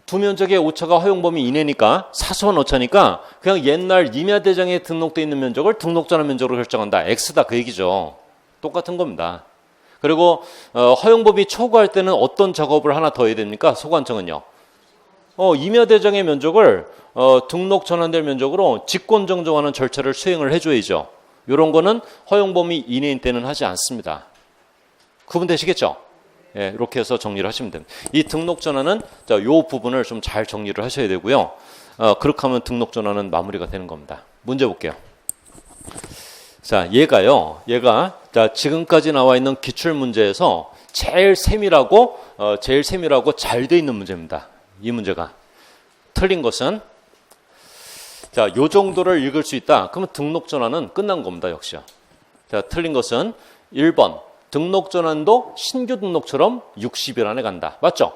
두 면적의 오차가 허용 범위 이내니까 사소한 오차니까 그냥 옛날 임야대장에 등록되어 있는 면적을 등록 전환 면적으로 결정한다. X다 그 얘기죠. 똑같은 겁니다. 그리고 허용 범위 초과할 때는 어떤 작업을 하나 더 해야 됩니까? 소관청은요. 임야대장의 면적을 등록 전환될 면적으로 직권 정정하는 절차를 수행을 해줘야죠. 이런 거는 허용 범위 이내인 때는 하지 않습니다. 구분되시겠죠? 예, 이렇게 해서 정리를 하시면 됩니다. 이 등록 전환은 요 부분을 좀 잘 정리를 하셔야 되고요. 그렇게 하면 등록 전환은 마무리가 되는 겁니다. 문제 볼게요. 자, 얘가 지금까지 나와 있는 기출 문제에서 제일 세밀하고 잘 돼 있는 문제입니다. 이 문제가. 틀린 것은 자, 요 정도를 읽을 수 있다. 그러면 등록 전환은 끝난 겁니다, 역시요. 자, 틀린 것은 1번. 등록 전환도 신규 등록처럼 60일 안에 간다. 맞죠?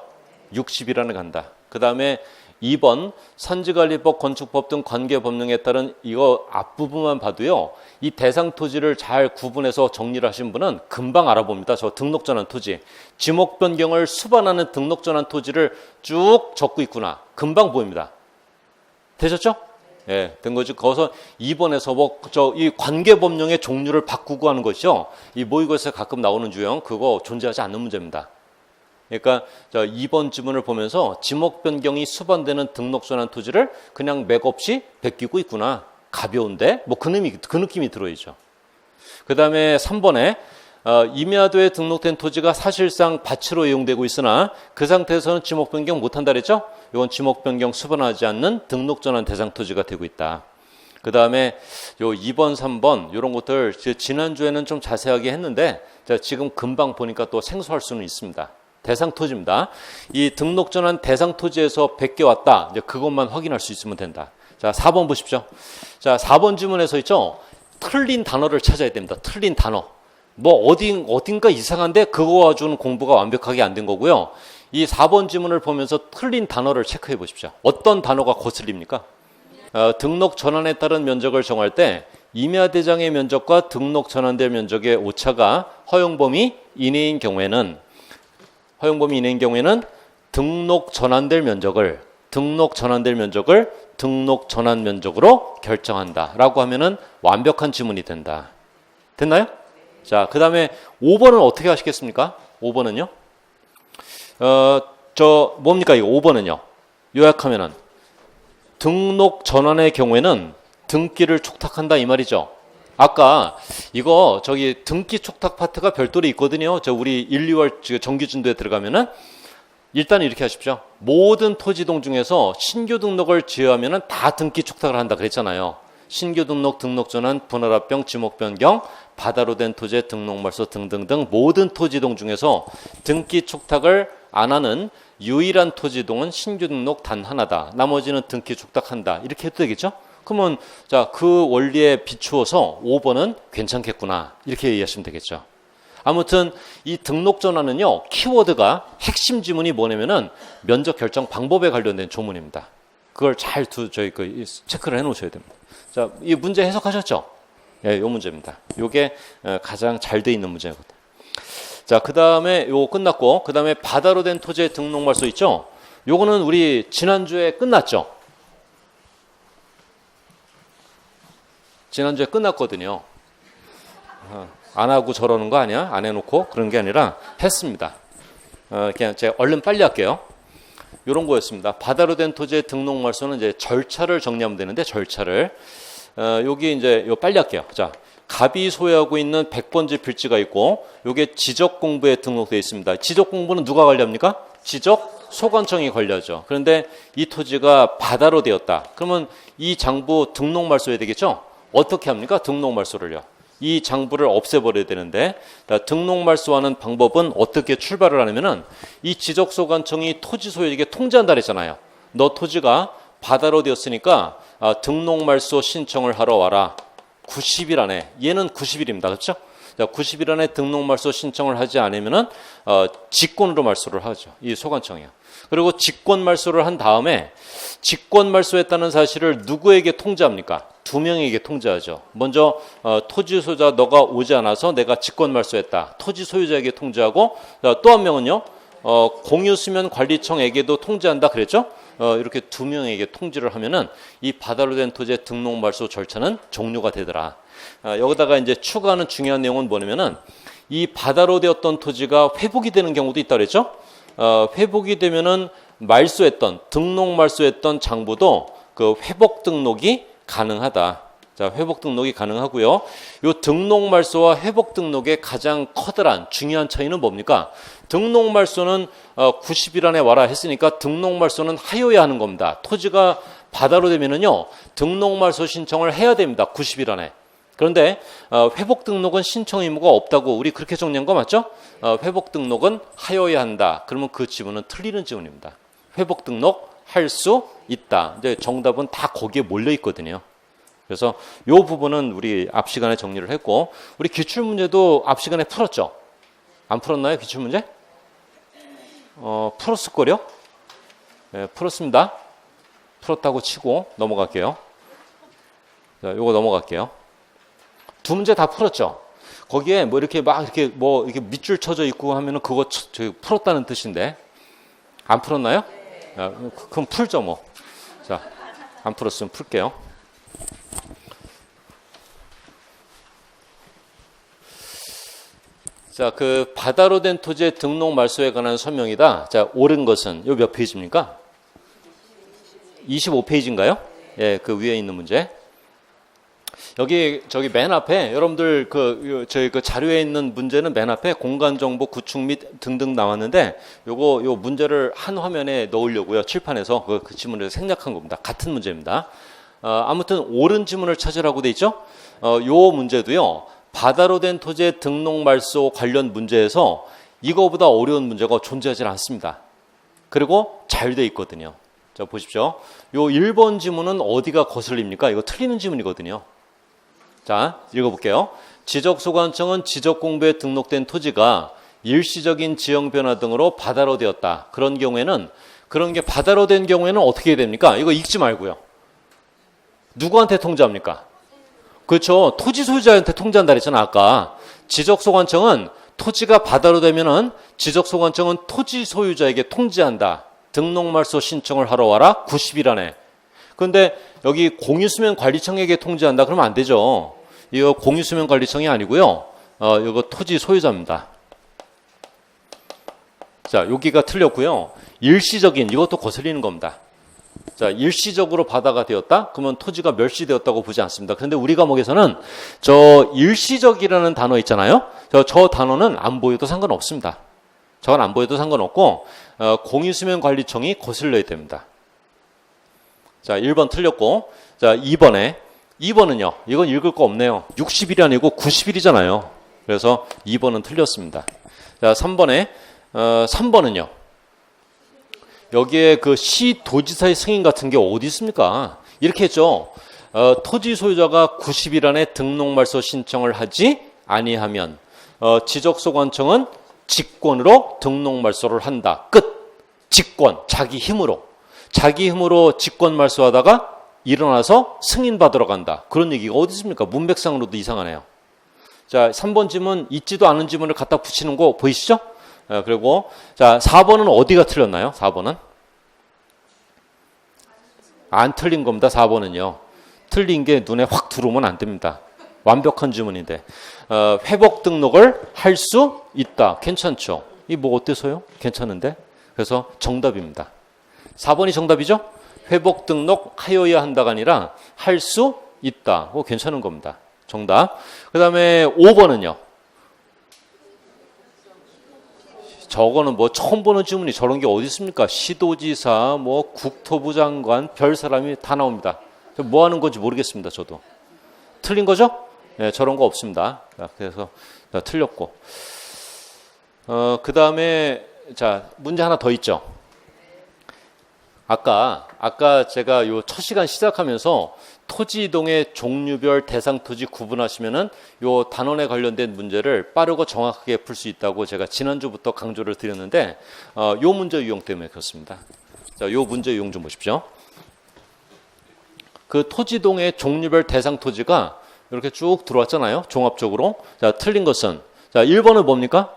60일 안에 간다. 그다음에 2번 산지관리법, 건축법 등 관계법령에 따른 이거 앞부분만 봐도요. 이 대상 토지를 잘 구분해서 정리를 하신 분은 금방 알아봅니다. 저 등록 전환 토지. 지목 변경을 수반하는 등록 전환 토지를 쭉 적고 있구나. 금방 보입니다. 되셨죠? 예, 된 거죠. 거기서 2번에서 이 관계법령의 종류를 바꾸고 하는 것이요. 이 모의고사에 가끔 나오는 유형, 그거 존재하지 않는 문제입니다. 그러니까 2번 지문을 보면서 지목 변경이 수반되는 등록 전환 토지를 그냥 맥없이 베끼고 있구나. 가벼운데 뭐 그 느낌이 들어야죠. 그 다음에 3번에 임야도에 등록된 토지가 사실상 밭으로 이용되고 있으나 그 상태에서는 지목 변경 못한다 그랬죠? 이건 지목 변경 수반하지 않는 등록 전환 대상 토지가 되고 있다. 그 다음에 요 2번, 3번 이런 것들 지난주에는 좀 자세하게 했는데 지금 금방 보니까 또 생소할 수는 있습니다. 대상 토지입니다. 이 등록 전환 대상 토지에서 베껴왔다. 이제 그것만 확인할 수 있으면 된다. 자, 4번 보십시오. 자, 4번 지문에서 있죠. 틀린 단어를 찾아야 됩니다. 틀린 단어. 뭐 어딘가 이상한데 그거 가지고는 공부가 완벽하게 안 된 거고요. 이 4번 지문을 보면서 틀린 단어를 체크해 보십시오. 어떤 단어가 거슬립니까? 등록 전환에 따른 면적을 정할 때 임야대장의 면적과 등록 전환될 면적의 오차가 허용 범위 이내인 경우에는 등록 전환될 면적을 등록 전환 면적으로 결정한다라고 하면은 완벽한 지문이 된다. 됐나요? 자, 그 다음에 5번은 어떻게 하시겠습니까? 5번은요? 뭡니까, 이거 5번은요? 요약하면은, 등록 전환의 경우에는 등기를 촉탁한다 이 말이죠. 아까 이거 등기 촉탁 파트가 별도로 있거든요. 우리 1, 2월 정규진도에 들어가면은 일단 이렇게 하십시오. 모든 토지동 중에서 신규 등록을 제외하면은 다 등기 촉탁을 한다 그랬잖아요. 신규 등록, 등록 전환, 분할합병, 지목 변경, 바다로 된 토지의 등록 말소 등등등 모든 토지동 중에서 등기 촉탁을 안 하는 유일한 토지동은 신규 등록 단 하나다. 나머지는 등기 촉탁한다. 이렇게 해도 되겠죠? 그러면 그 원리에 비추어서 5번은 괜찮겠구나. 이렇게 이해하시면 되겠죠. 아무튼 이 등록 전환은요. 키워드가 핵심 지문이 뭐냐면은 면적 결정 방법에 관련된 조문입니다. 그걸 잘 체크를 해 놓으셔야 됩니다. 자, 이 문제 해석하셨죠? 예, 요 문제입니다. 요게 가장 잘 돼 있는 문제거든요. 자, 그다음에 요거 끝났고 그다음에 바다로 된 토지의 등록 말소 있죠? 요거는 우리 지난주에 끝났죠? 지난주에 끝났거든요. 안 하고 저러는 거 아니야? 안 해놓고 그런 게 아니라 했습니다. 그냥 제가 얼른 빨리 할게요. 이런 거였습니다. 바다로 된 토지의 등록 말소는 이제 절차를 정리하면 되는데 절차를 여기 이제 빨리 할게요. 자, 갑이 소유하고 있는 100번지 필지가 있고 요게 지적 공부에 등록되어 있습니다. 지적 공부는 누가 관리합니까? 지적 소관청이 관리하죠. 그런데 이 토지가 바다로 되었다. 그러면 이 장부 등록 말소해야 되겠죠? 어떻게 합니까? 등록 말소를요. 이 장부를 없애버려야 되는데 등록 말소하는 방법은 어떻게 출발을 하냐면은 이 지적소관청이 토지 소유에게 통지한다 그랬잖아요. 너 토지가 바다로 되었으니까 등록 말소 신청을 하러 와라. 90일 안에. 얘는 90일입니다. 그렇죠? 90일 안에 등록 말소 신청을 하지 않으면은 직권으로 말소를 하죠. 이 소관청이요. 그리고 직권 말소를 한 다음에 직권 말소했다는 사실을 누구에게 통지합니까? 2명에게 통지하죠. 먼저 토지 소유자 너가 오지 않아서 내가 직권 말소했다. 토지 소유자에게 통지하고 또 한 명은요. 공유수면 관리청에게도 통지한다 그랬죠? 이렇게 2명에게 통지를 하면은 이 바다로 된 토지의 등록 말소 절차는 종료가 되더라. 여기다가 이제 추가하는 중요한 내용은 뭐냐면은 이 바다로 되었던 토지가 회복이 되는 경우도 있다 그랬죠? 회복이 되면은 등록 말소했던 장부도 그 회복 등록이 가능하다. 자, 회복 등록이 가능하고요. 요 등록 말소와 회복 등록의 가장 커다란 중요한 차이는 뭡니까? 등록 말소는 90일 안에 와라 했으니까 등록 말소는 하여야 하는 겁니다. 토지가 바다로 되면은요. 등록 말소 신청을 해야 됩니다. 90일 안에. 그런데 회복 등록은 신청 의무가 없다고 우리 그렇게 정리한 거 맞죠? 회복 등록은 하여야 한다. 그러면 그 지문은 틀리는 지문입니다. 회복 등록 할 수 있다. 이제 정답은 다 거기에 몰려 있거든요. 그래서 이 부분은 우리 앞 시간에 정리를 했고 우리 기출 문제도 앞 시간에 풀었죠? 안 풀었나요? 기출 문제? 풀었을 거요? 네, 풀었습니다. 풀었다고 치고 넘어갈게요. 자, 요거 넘어갈게요. 2문제 다 풀었죠? 거기에 뭐 이렇게 막 이렇게 밑줄 쳐져 있고 하면은 그거 풀었다는 뜻인데 안 풀었나요? 그럼 풀죠 뭐. 자, 안 풀었으면 풀게요. 자, 그 바다로 된 토지의 등록 말소에 관한 설명이다. 자, 옳은 것은 요 몇 페이지입니까? 25페이지인가요? 예, 그 위에 있는 문제. 저기 맨 앞에 여러분들 저희 그 자료에 있는 문제는 맨 앞에 공간 정보 구축 및 등등 나왔는데 요 문제를 한 화면에 넣으려고요. 칠판에서 그 지문을 생략한 겁니다. 같은 문제입니다. 아무튼 옳은 지문을 찾으라고 돼 있죠. 요 문제도요. 바다로 된 토지의 등록 말소 관련 문제에서 이거보다 어려운 문제가 존재하지 않습니다. 그리고 잘 돼 있거든요. 자, 보십시오. 요 1번 지문은 어디가 거슬립니까? 이거 틀리는 지문이거든요. 자, 읽어볼게요. 지적소관청은 지적공부에 등록된 토지가 일시적인 지형 변화 등으로 바다로 되었다. 그런 게 바다로 된 경우에는 어떻게 해야 됩니까? 이거 읽지 말고요. 누구한테 통지합니까? 그렇죠. 토지 소유자한테 통지한다 그랬잖아, 아까. 지적소관청은 토지가 바다로 되면은 지적소관청은 토지 소유자에게 통지한다. 등록 말소 신청을 하러 와라. 90일 안에. 그런데 여기 공유수면 관리청에게 통지한다 그러면 안 되죠. 이거 공유수면 관리청이 아니고요. 이거 토지 소유자입니다. 자, 여기가 틀렸고요. 일시적인 이것도 거슬리는 겁니다. 자, 일시적으로 바다가 되었다? 그러면 토지가 멸시되었다고 보지 않습니다. 그런데 우리 과목에서는 저 일시적이라는 단어 있잖아요. 저 단어는 안 보여도 상관없습니다. 저건 안 보여도 상관없고 공유수면관리청이 거슬려야 됩니다. 자, 1번 틀렸고, 자, 2번은요. 이건 읽을 거 없네요. 60일이 아니고 90일이잖아요. 그래서 2번은 틀렸습니다. 자, 3번은요. 여기에 그 시도지사의 승인 같은 게 어디 있습니까? 이렇게 했죠. 토지 소유자가 90일 안에 등록말소 신청을 하지 아니하면 지적소관청은 직권으로 등록말소를 한다. 끝. 직권. 자기 힘으로 직권말소하다가 일어나서 승인받으러 간다. 그런 얘기가 어디 있습니까? 문맥상으로도 이상하네요. 자, 3번 지문 있지도 않은 지문을 갖다 붙이는 거 보이시죠? 그리고 자, 4번은 어디가 틀렸나요? 4번은 안 틀린 겁니다. 4번은요. 틀린 게 눈에 확 들어오면 안 됩니다. 완벽한 지문인데 회복 등록을 할 수 있다. 괜찮죠? 이 뭐 어때서요? 괜찮은데? 그래서 정답입니다. 4번이 정답이죠? 회복 등록 하여야 한다가 아니라 할 수 있다. 괜찮은 겁니다. 정답. 그 다음에 5번은요. 저거는 뭐 처음 보는 질문이 저런 게 어디 있습니까? 시도지사, 뭐 국토부 장관, 별 사람이 다 나옵니다. 뭐 하는 건지 모르겠습니다. 저도. 틀린 거죠? 네, 저런 거 없습니다. 그래서 틀렸고. 그 다음에 자, 문제 하나 더 있죠. 아까 제가 요 첫 시간 시작하면서 토지 이동의 종류별 대상 토지 구분하시면은 요 단원에 관련된 문제를 빠르고 정확하게 풀 수 있다고 제가 지난주부터 강조를 드렸는데 요 문제 유형 때문에 그렇습니다. 자, 요 문제 유형 좀 보십시오. 그 토지 이동의 종류별 대상 토지가 이렇게 쭉 들어왔잖아요. 종합적으로. 자, 틀린 것은 자, 1번은 뭡니까?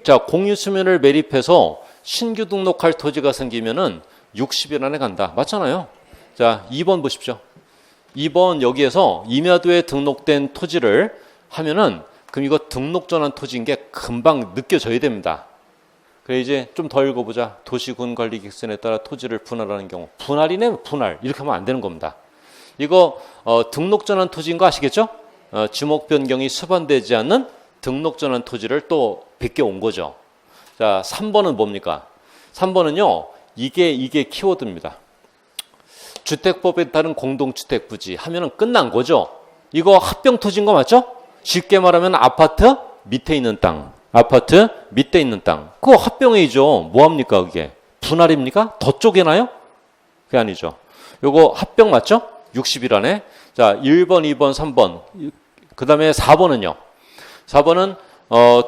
자, 공유수면을 매립해서 신규 등록할 토지가 생기면은 60일 안에 간다. 맞잖아요. 자, 2번 보십시오. 2번 여기에서 임야도에 등록된 토지를 하면은 그럼 이거 등록 전환 토지인 게 금방 느껴져야 됩니다. 그래 이제 좀 더 읽어보자. 도시군 관리 객선에 따라 토지를 분할하는 경우. 분할이네 분할. 이렇게 하면 안 되는 겁니다. 이거 등록 전환 토지인 거 아시겠죠? 지목 변경이 수반되지 않는 등록 전환 토지를 또 베껴 온 거죠. 자, 3번은 뭡니까? 3번은요. 이게 키워드입니다. 주택법에 따른 공동주택 부지 하면은 끝난 거죠. 이거 합병 토지인 거 맞죠? 쉽게 말하면 아파트 밑에 있는 땅. 아파트 밑에 있는 땅. 그거 합병이죠. 뭐합니까 그게? 분할입니까? 더 쪼개나요? 그게 아니죠. 요거 합병 맞죠? 60일 안에. 자, 1번, 2번, 3번. 그 다음에 4번은요. 4번은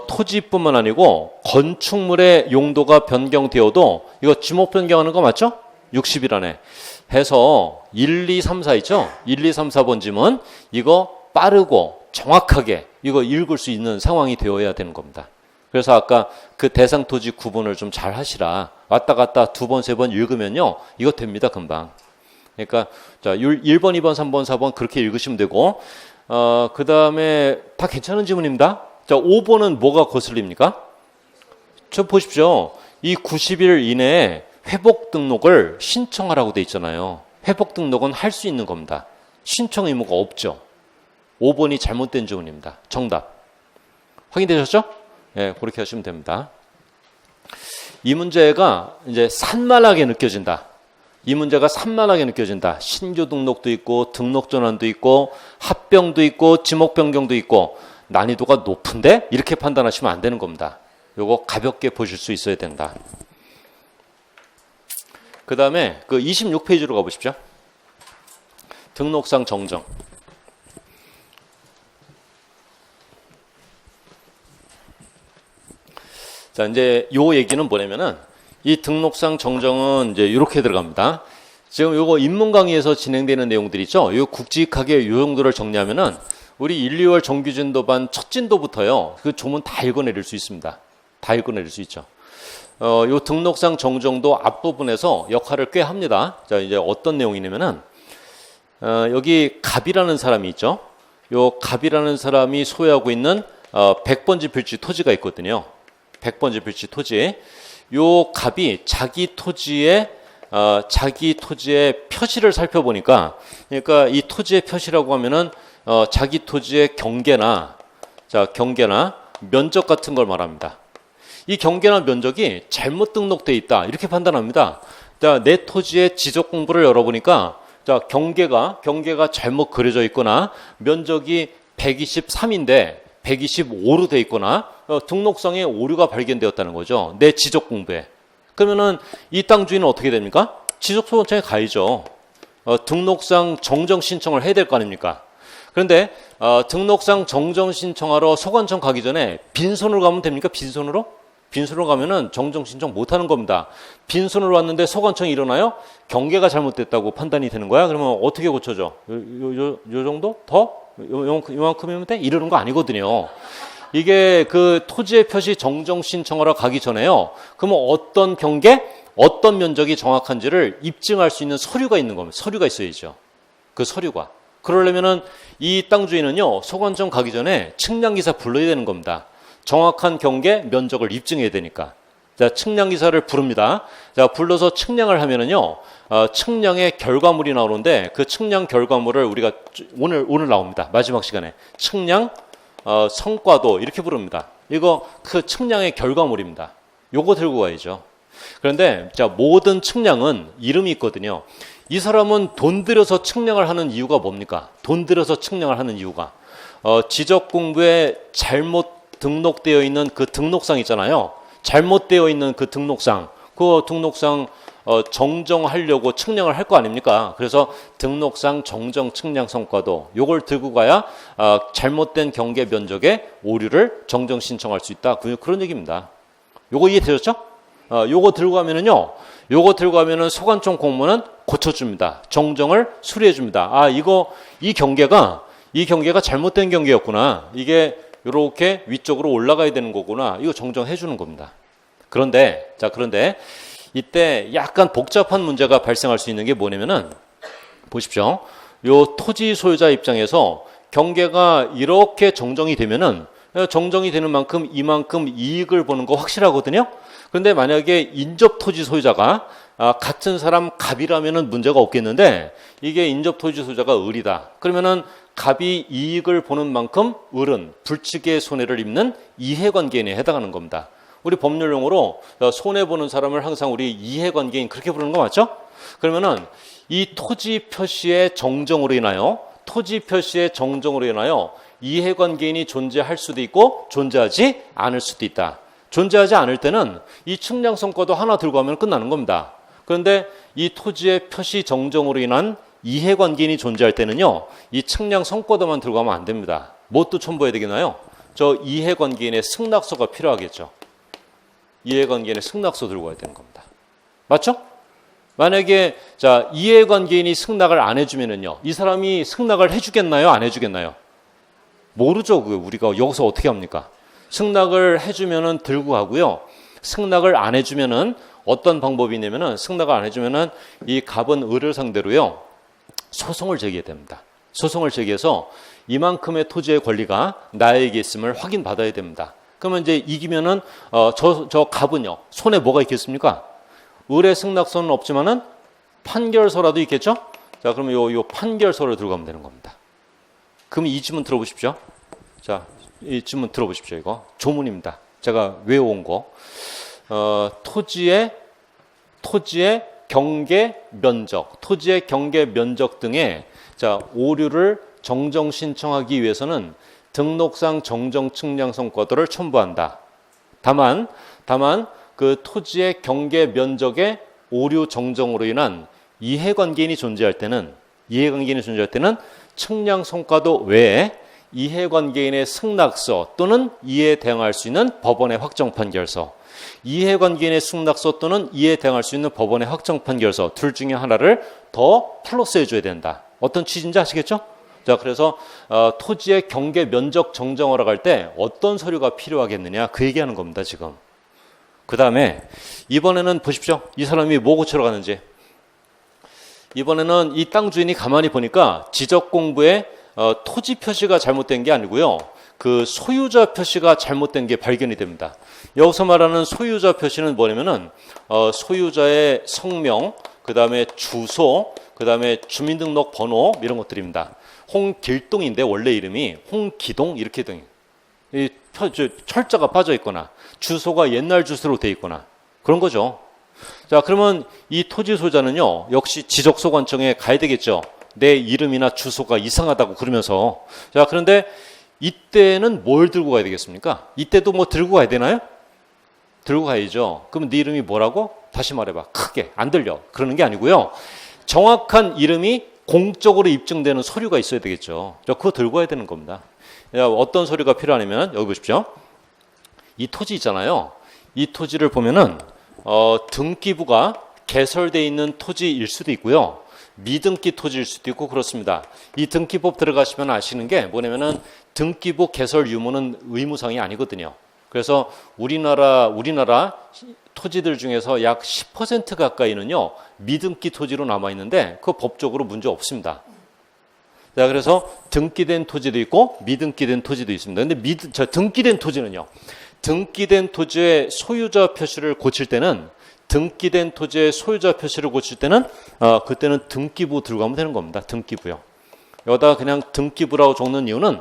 토지뿐만 아니고 건축물의 용도가 변경되어도 이거 지목 변경하는 거 맞죠? 60일 안에 해서 1, 2, 3, 4 있죠? 1, 2, 3, 4번 지문 이거 빠르고 정확하게 이거 읽을 수 있는 상황이 되어야 되는 겁니다. 그래서 아까 그 대상 토지 구분을 좀 잘 하시라. 왔다 갔다 2번, 3번 읽으면요. 이거 됩니다. 금방. 그러니까 자 1번, 2번, 3번, 4번 그렇게 읽으시면 되고 그 다음에 다 괜찮은 지문입니다. 자, 5번은 뭐가 거슬립니까? 저 보십시오. 이 90일 이내에 회복 등록을 신청하라고 돼 있잖아요. 회복 등록은 할 수 있는 겁니다. 신청 의무가 없죠. 5번이 잘못된 지문입니다. 정답. 확인되셨죠? 예, 그렇게 하시면 됩니다. 이 문제가 이제 산만하게 느껴진다. 이 문제가 산만하게 느껴진다. 신규 등록도 있고 등록 전환도 있고 합병도 있고 지목 변경도 있고 난이도가 높은데 이렇게 판단하시면 안 되는 겁니다. 요거 가볍게 보실 수 있어야 된다. 그 다음에 그 26페이지로 가보십시오. 등록상 정정. 자, 이제 요 얘기는 뭐냐면은 이 등록상 정정은 이제 이렇게 들어갑니다. 지금 요거 인문 강의에서 진행되는 내용들 있죠? 요 굵직하게 요 정도를 정리하면은 우리 1, 2월 정규진도반 첫 진도부터요. 그 조문 다 읽어내릴 수 있습니다. 다 읽어내릴 수 있죠. 요 등록상 정정도 앞부분에서 역할을 꽤 합니다. 자, 이제 어떤 내용이냐면은 여기 갑이라는 사람이 있죠. 요 갑이라는 사람이 소유하고 있는 100번지 필지 토지가 있거든요. 100번지 필지 토지. 요 갑이 자기 토지의 표시를 살펴보니까, 그러니까 이 토지의 표시라고 하면은 자기 토지의 경계나 면적 같은 걸 말합니다. 이 경계나 면적이 잘못 등록돼 있다 이렇게 판단합니다. 자, 내 토지의 지적 공부를 열어보니까 자, 경계가 잘못 그려져 있거나 면적이 123인데 125로 돼 있거나 등록상에 오류가 발견되었다는 거죠. 내 지적 공부에. 그러면은 이 땅 주인은 어떻게 됩니까? 지적소원청에 가야죠. 등록상 정정 신청을 해야 될 거 아닙니까? 그런데 등록상 정정 신청하러 소관청 가기 전에 빈손으로 가면 됩니까? 빈손으로 가면은 정정 신청 못 하는 겁니다. 빈손으로 왔는데 소관청이 일어나요? 경계가 잘못됐다고 판단이 되는 거야? 그러면 어떻게 고쳐져? 요 정도? 더? 요만큼이면 돼? 이러는 거 아니거든요. 이게 그 토지의 표시 정정 신청하러 가기 전에요. 그러면 어떤 경계, 어떤 면적이 정확한지를 입증할 수 있는 서류가 있는 겁니다. 서류가 있어야죠. 그 서류가. 그러려면은 이 땅 주인은요, 소관청 가기 전에 측량기사 불러야 되는 겁니다. 정확한 경계, 면적을 입증해야 되니까. 자, 측량기사를 부릅니다. 자, 불러서 측량을 하면은요, 측량의 결과물이 나오는데 그 측량 결과물을 우리가 오늘 나옵니다. 마지막 시간에. 측량, 성과도 이렇게 부릅니다. 이거 그 측량의 결과물입니다. 요거 들고 가야죠. 그런데 자, 모든 측량은 이름이 있거든요. 이 사람은 돈 들여서 측량을 하는 이유가 뭡니까? 돈 들여서 측량을 하는 이유가 지적 공부에 잘못 등록되어 있는 그 등록상 있잖아요. 잘못되어 있는 그 등록상 정정하려고 측량을 할 거 아닙니까? 그래서 등록상 정정 측량 성과도 요걸 들고 가야 잘못된 경계 면적의 오류를 정정 신청할 수 있다. 그런 얘기입니다. 요거 이해되셨죠? 요거 들고 가면은요. 요거 들고 가면은 소관청 공무원은 고쳐줍니다. 정정을 수리해줍니다. 이 경계가 잘못된 경계였구나. 이게 이렇게 위쪽으로 올라가야 되는 거구나. 이거 정정해 주는 겁니다. 그런데 이때 약간 복잡한 문제가 발생할 수 있는 게 뭐냐면은 보십시오. 요 토지 소유자 입장에서 경계가 이렇게 정정이 되면은 정정이 되는 만큼 이만큼 이익을 보는 거 확실하거든요. 그런데 만약에 인접 토지 소유자가 같은 사람 갑이라면은 문제가 없겠는데 이게 인접 토지 소유자가 을이다. 그러면은 갑이 이익을 보는 만큼 을은 불측의 손해를 입는 이해관계인에 해당하는 겁니다. 우리 법률 용어로 손해보는 사람을 항상 우리 이해관계인 그렇게 부르는 거 맞죠? 그러면은 이 토지 표시의 정정으로 인하여 이해관계인이 존재할 수도 있고 존재하지 않을 수도 있다. 존재하지 않을 때는 이 측량 성과도 하나 들고 가면 끝나는 겁니다. 그런데 이 토지의 표시 정정으로 인한 이해관계인이 존재할 때는요, 이 측량 성과도만 들고 가면 안 됩니다. 뭣도 첨부해야 되겠나요? 저 이해관계인의 승낙서가 필요하겠죠. 이해관계인의 승낙서 들고 가야 되는 겁니다. 맞죠? 만약에 자 이해관계인이 승낙을 안 해주면은요, 이 사람이 승낙을 해주겠나요? 안 해주겠나요? 모르죠. 우리가 여기서 어떻게 합니까? 승낙을 해주면은 들고 가고요. 승낙을 안 해주면은 어떤 방법이 있냐면은 승낙을 안 해주면은 이 갑은 을을 상대로요 소송을 제기해야 됩니다. 소송을 제기해서 이만큼의 토지의 권리가 나에게 있음을 확인받아야 됩니다. 그러면 이제 이기면은 저 갑은요 손에 뭐가 있겠습니까? 을의 승낙서는 없지만은 판결서라도 있겠죠? 자, 그러면 요 판결서를 들고 가면 되는 겁니다. 그럼 이 지문 들어보십시오. 자, 이 지문 들어보십시오. 이거 조문입니다. 제가 외워온 거. 토지의 경계 면적, 토지의 경계 면적 등의 자 오류를 정정 신청하기 위해서는 등록상 정정 측량 성과도를 첨부한다. 다만 그 토지의 경계 면적의 오류 정정으로 인한 이해관계인이 존재할 때는 측량 성과도 외에 이해관계인의 승낙서 또는 이에 대항할 수 있는 법원의 확정 판결서, 이해관계인의 승낙서 또는 이에 대항할 수 있는 법원의 확정 판결서 둘 중에 하나를 더 플러스해 줘야 된다. 어떤 취지인지 아시겠죠? 자, 그래서 토지의 경계 면적 정정하러 갈 때 어떤 서류가 필요하겠느냐 그 얘기하는 겁니다. 지금. 그 다음에 이번에는 보십시오. 이 사람이 뭐 고치러 가는지. 이번에는 이 땅 주인이 가만히 보니까 지적 공부에 토지 표시가 잘못된 게 아니고요. 그 소유자 표시가 잘못된 게 발견이 됩니다. 여기서 말하는 소유자 표시는 뭐냐면은 소유자의 성명, 그 다음에 주소, 그 다음에 주민등록 번호 이런 것들입니다. 홍길동인데 원래 이름이 홍기동 이렇게 돼. 이 철자가 빠져 있거나 주소가 옛날 주소로 돼 있거나 그런 거죠. 자, 그러면 이 토지 소유자는요 역시 지적소관청에 가야 되겠죠. 내 이름이나 주소가 이상하다고 그러면서. 자, 그런데 이때는 뭘 들고 가야 되겠습니까? 이때도 뭐 들고 가야 되나요? 들고 가야죠. 그럼 네 이름이 뭐라고? 다시 말해봐. 크게 안 들려. 그러는 게 아니고요. 정확한 이름이 공적으로 입증되는 서류가 있어야 되겠죠. 그거 들고 가야 되는 겁니다. 어떤 서류가 필요하냐면 여기 보십시오. 이 토지 있잖아요. 이 토지를 보면은 등기부가 개설되어 있는 토지일 수도 있고요. 미등기 토지일 수도 있고 그렇습니다. 이 등기법 들어가시면 아시는 게 뭐냐면은 등기부 개설 유무는 의무상이 아니거든요. 그래서 우리나라 토지들 중에서 약 10% 가까이는요 미등기 토지로 남아 있는데 그 법적으로 문제 없습니다. 자, 그래서 등기된 토지도 있고 미등기된 토지도 있습니다. 근데 등기된 토지는요. 등기된 토지의 소유자 표시를 고칠 때는 등기된 토지의 소유자 표시를 고칠 때는 그때는 등기부 들어가면 되는 겁니다. 등기부요. 여기다가 그냥 등기부라고 적는 이유는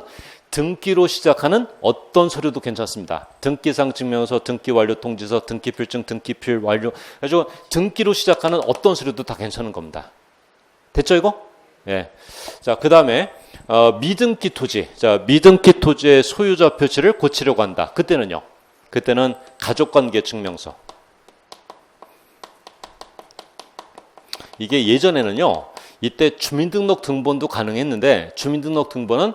등기로 시작하는 어떤 서류도 괜찮습니다. 등기상 증명서, 등기완료 통지서, 등기필증, 등기필 완료. 그래서 등기로 시작하는 어떤 서류도 다 괜찮은 겁니다. 됐죠 이거? 예. 자, 그 다음에 미등기 토지. 자, 미등기 토지의 소유자 표시를 고치려고 한다. 그때는요. 그때는 가족관계 증명서. 이게 예전에는요. 이때 주민등록 등본도 가능했는데 주민등록 등본은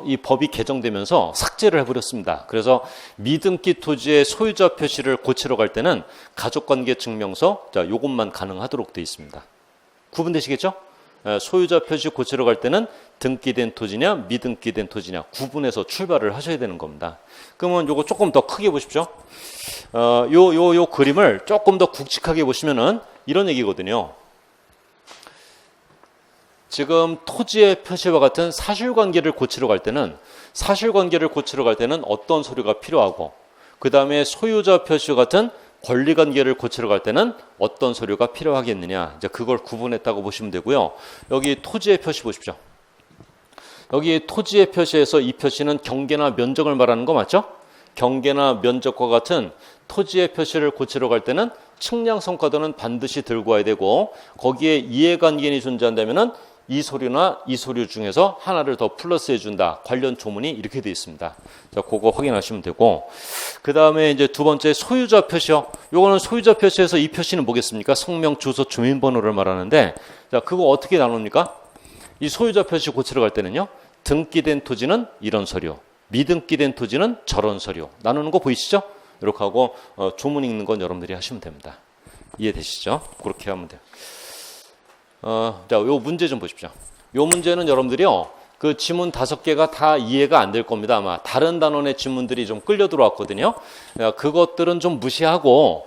이 법이 개정되면서 삭제를 해버렸습니다. 그래서 미등기 토지의 소유자 표시를 고치러 갈 때는 가족관계 증명서, 자, 요것만 가능하도록 되어 있습니다. 구분되시겠죠? 소유자 표시 고치러 갈 때는 등기된 토지냐 미등기된 토지냐 구분해서 출발을 하셔야 되는 겁니다. 그러면 요거 조금 더 크게 보십시오. 요 그림을 조금 더 굵직하게 보시면은 이런 얘기거든요. 지금 토지의 표시와 같은 사실관계를 고치러 갈 때는 어떤 서류가 필요하고 그 다음에 소유자 표시와 같은 권리관계를 고치러 갈 때는 어떤 서류가 필요하겠느냐. 이제 그걸 구분했다고 보시면 되고요. 여기 토지의 표시 보십시오. 여기 토지의 표시에서 이 표시는 경계나 면적을 말하는 거 맞죠? 경계나 면적과 같은 토지의 표시를 고치러 갈 때는 측량성과도는 반드시 들고 와야 되고 거기에 이해관계인이 존재한다면은 이 서류나 이 서류 중에서 하나를 더 플러스해 준다. 관련 조문이 이렇게 되어 있습니다. 자, 그거 확인하시면 되고 그 다음에 이제 두 번째 소유자 표시요. 요거는 소유자 표시에서 이 표시는 뭐겠습니까? 성명, 주소, 주민번호를 말하는데 자, 그거 어떻게 나눕니까? 이 소유자 표시 고치러 갈 때는요. 등기된 토지는 이런 서류, 미등기된 토지는 저런 서류 나누는 거 보이시죠? 이렇게 하고 조문 읽는 건 여러분들이 하시면 됩니다. 이해되시죠? 그렇게 하면 돼요. 자, 요 문제 좀 보십시오. 요 문제는 여러분들이요, 그 지문 5개가 다 이해가 안 될 겁니다. 아마 다른 단원의 지문들이 좀 끌려 들어왔거든요. 그것들은 좀 무시하고,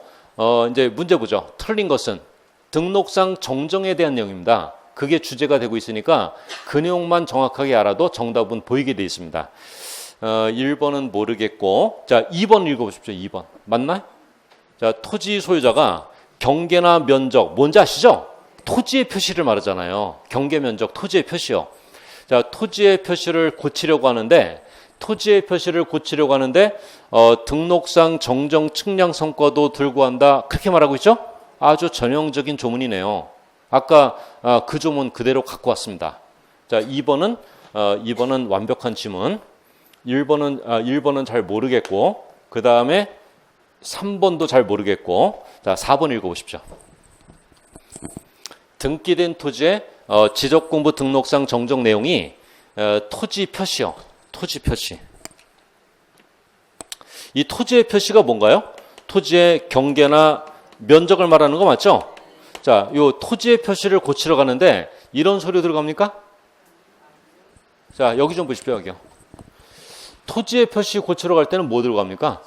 이제 문제 보죠. 틀린 것은 등록상 정정에 대한 내용입니다. 그게 주제가 되고 있으니까 그 내용만 정확하게 알아도 정답은 보이게 되어 있습니다. 1번은 모르겠고, 자, 2번 읽어보십시오. 2번. 맞나요? 자, 토지 소유자가 경계나 면적, 뭔지 아시죠? 토지의 표시를 말하잖아요. 경계 면적, 토지의 표시요. 자, 토지의 표시를 고치려고 하는데 등록상 정정 측량 성과도 들고 한다. 그렇게 말하고 있죠? 아주 전형적인 조문이네요. 아까 그 조문 그대로 갖고 왔습니다. 자, 2번은 완벽한 지문. 1번은 잘 모르겠고, 그 다음에 3번도 잘 모르겠고, 자, 4번 읽어보십시오. 등기된 토지의 지적공부 등록상 정정 내용이 토지 표시요. 토지 표시. 이 토지의 표시가 뭔가요? 토지의 경계나 면적을 말하는 거 맞죠? 자, 요 토지의 표시를 고치러 가는데 이런 서류 들어갑니까? 자, 여기 좀 보십시오. 여기요. 토지의 표시 고치러 갈 때는 뭐 들어갑니까?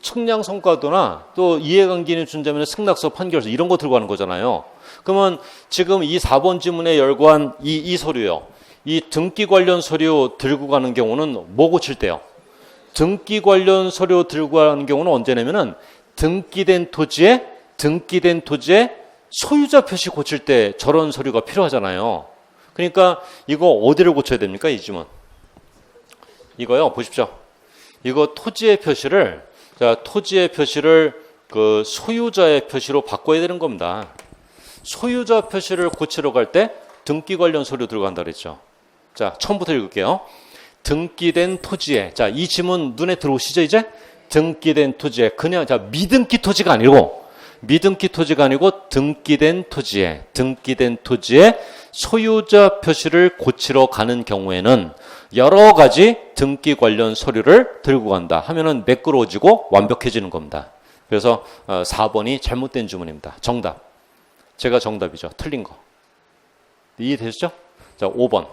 측량 성과도나 또 이해관계인이 존재하면 승낙서, 판결서 이런 거 들고 가는 거잖아요. 그러면 지금 이 4번 지문에 열거한 이 서류요. 이 등기 관련 서류 들고 가는 경우는 뭐 고칠 때요? 등기 관련 서류 들고 가는 경우는 언제냐면은 등기된 토지에 소유자 표시 고칠 때 저런 서류가 필요하잖아요. 그러니까 이거 어디를 고쳐야 됩니까? 이 지문. 이거요. 보십시오. 이거 토지의 표시를 그 소유자의 표시로 바꿔야 되는 겁니다. 소유자 표시를 고치러 갈 때 등기 관련 서류 들어간다 그랬죠. 자, 처음부터 읽을게요. 등기된 토지에. 자, 이 지문 눈에 들어오시죠, 이제? 등기된 토지에. 그냥, 미등기 토지가 아니고 등기된 토지에 소유자 표시를 고치러 가는 경우에는 여러 가지 등기 관련 서류를 들고 간다 하면은 매끄러워지고 완벽해지는 겁니다. 그래서 4번이 잘못된 주문입니다. 정답. 제가 정답이죠. 틀린 거. 이해되시죠? 자, 5번.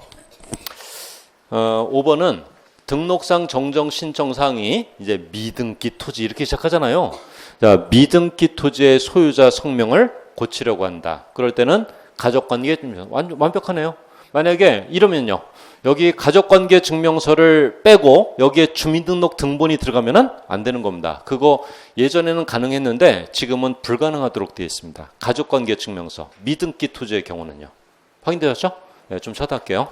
5번은 등록상 정정 신청 사항이 이제 미등기 토지 이렇게 시작하잖아요. 자, 미등기 토지의 소유자 성명을 고치려고 한다. 그럴 때는 가족관계 완벽하네요. 만약에 이러면요. 여기 가족관계 증명서를 빼고 여기에 주민등록 등본이 들어가면은 안 되는 겁니다. 그거 예전에는 가능했는데 지금은 불가능하도록 되어 있습니다. 가족관계 증명서, 미등기 토지의 경우는요. 확인되셨죠? 네, 좀 쳐다볼게요.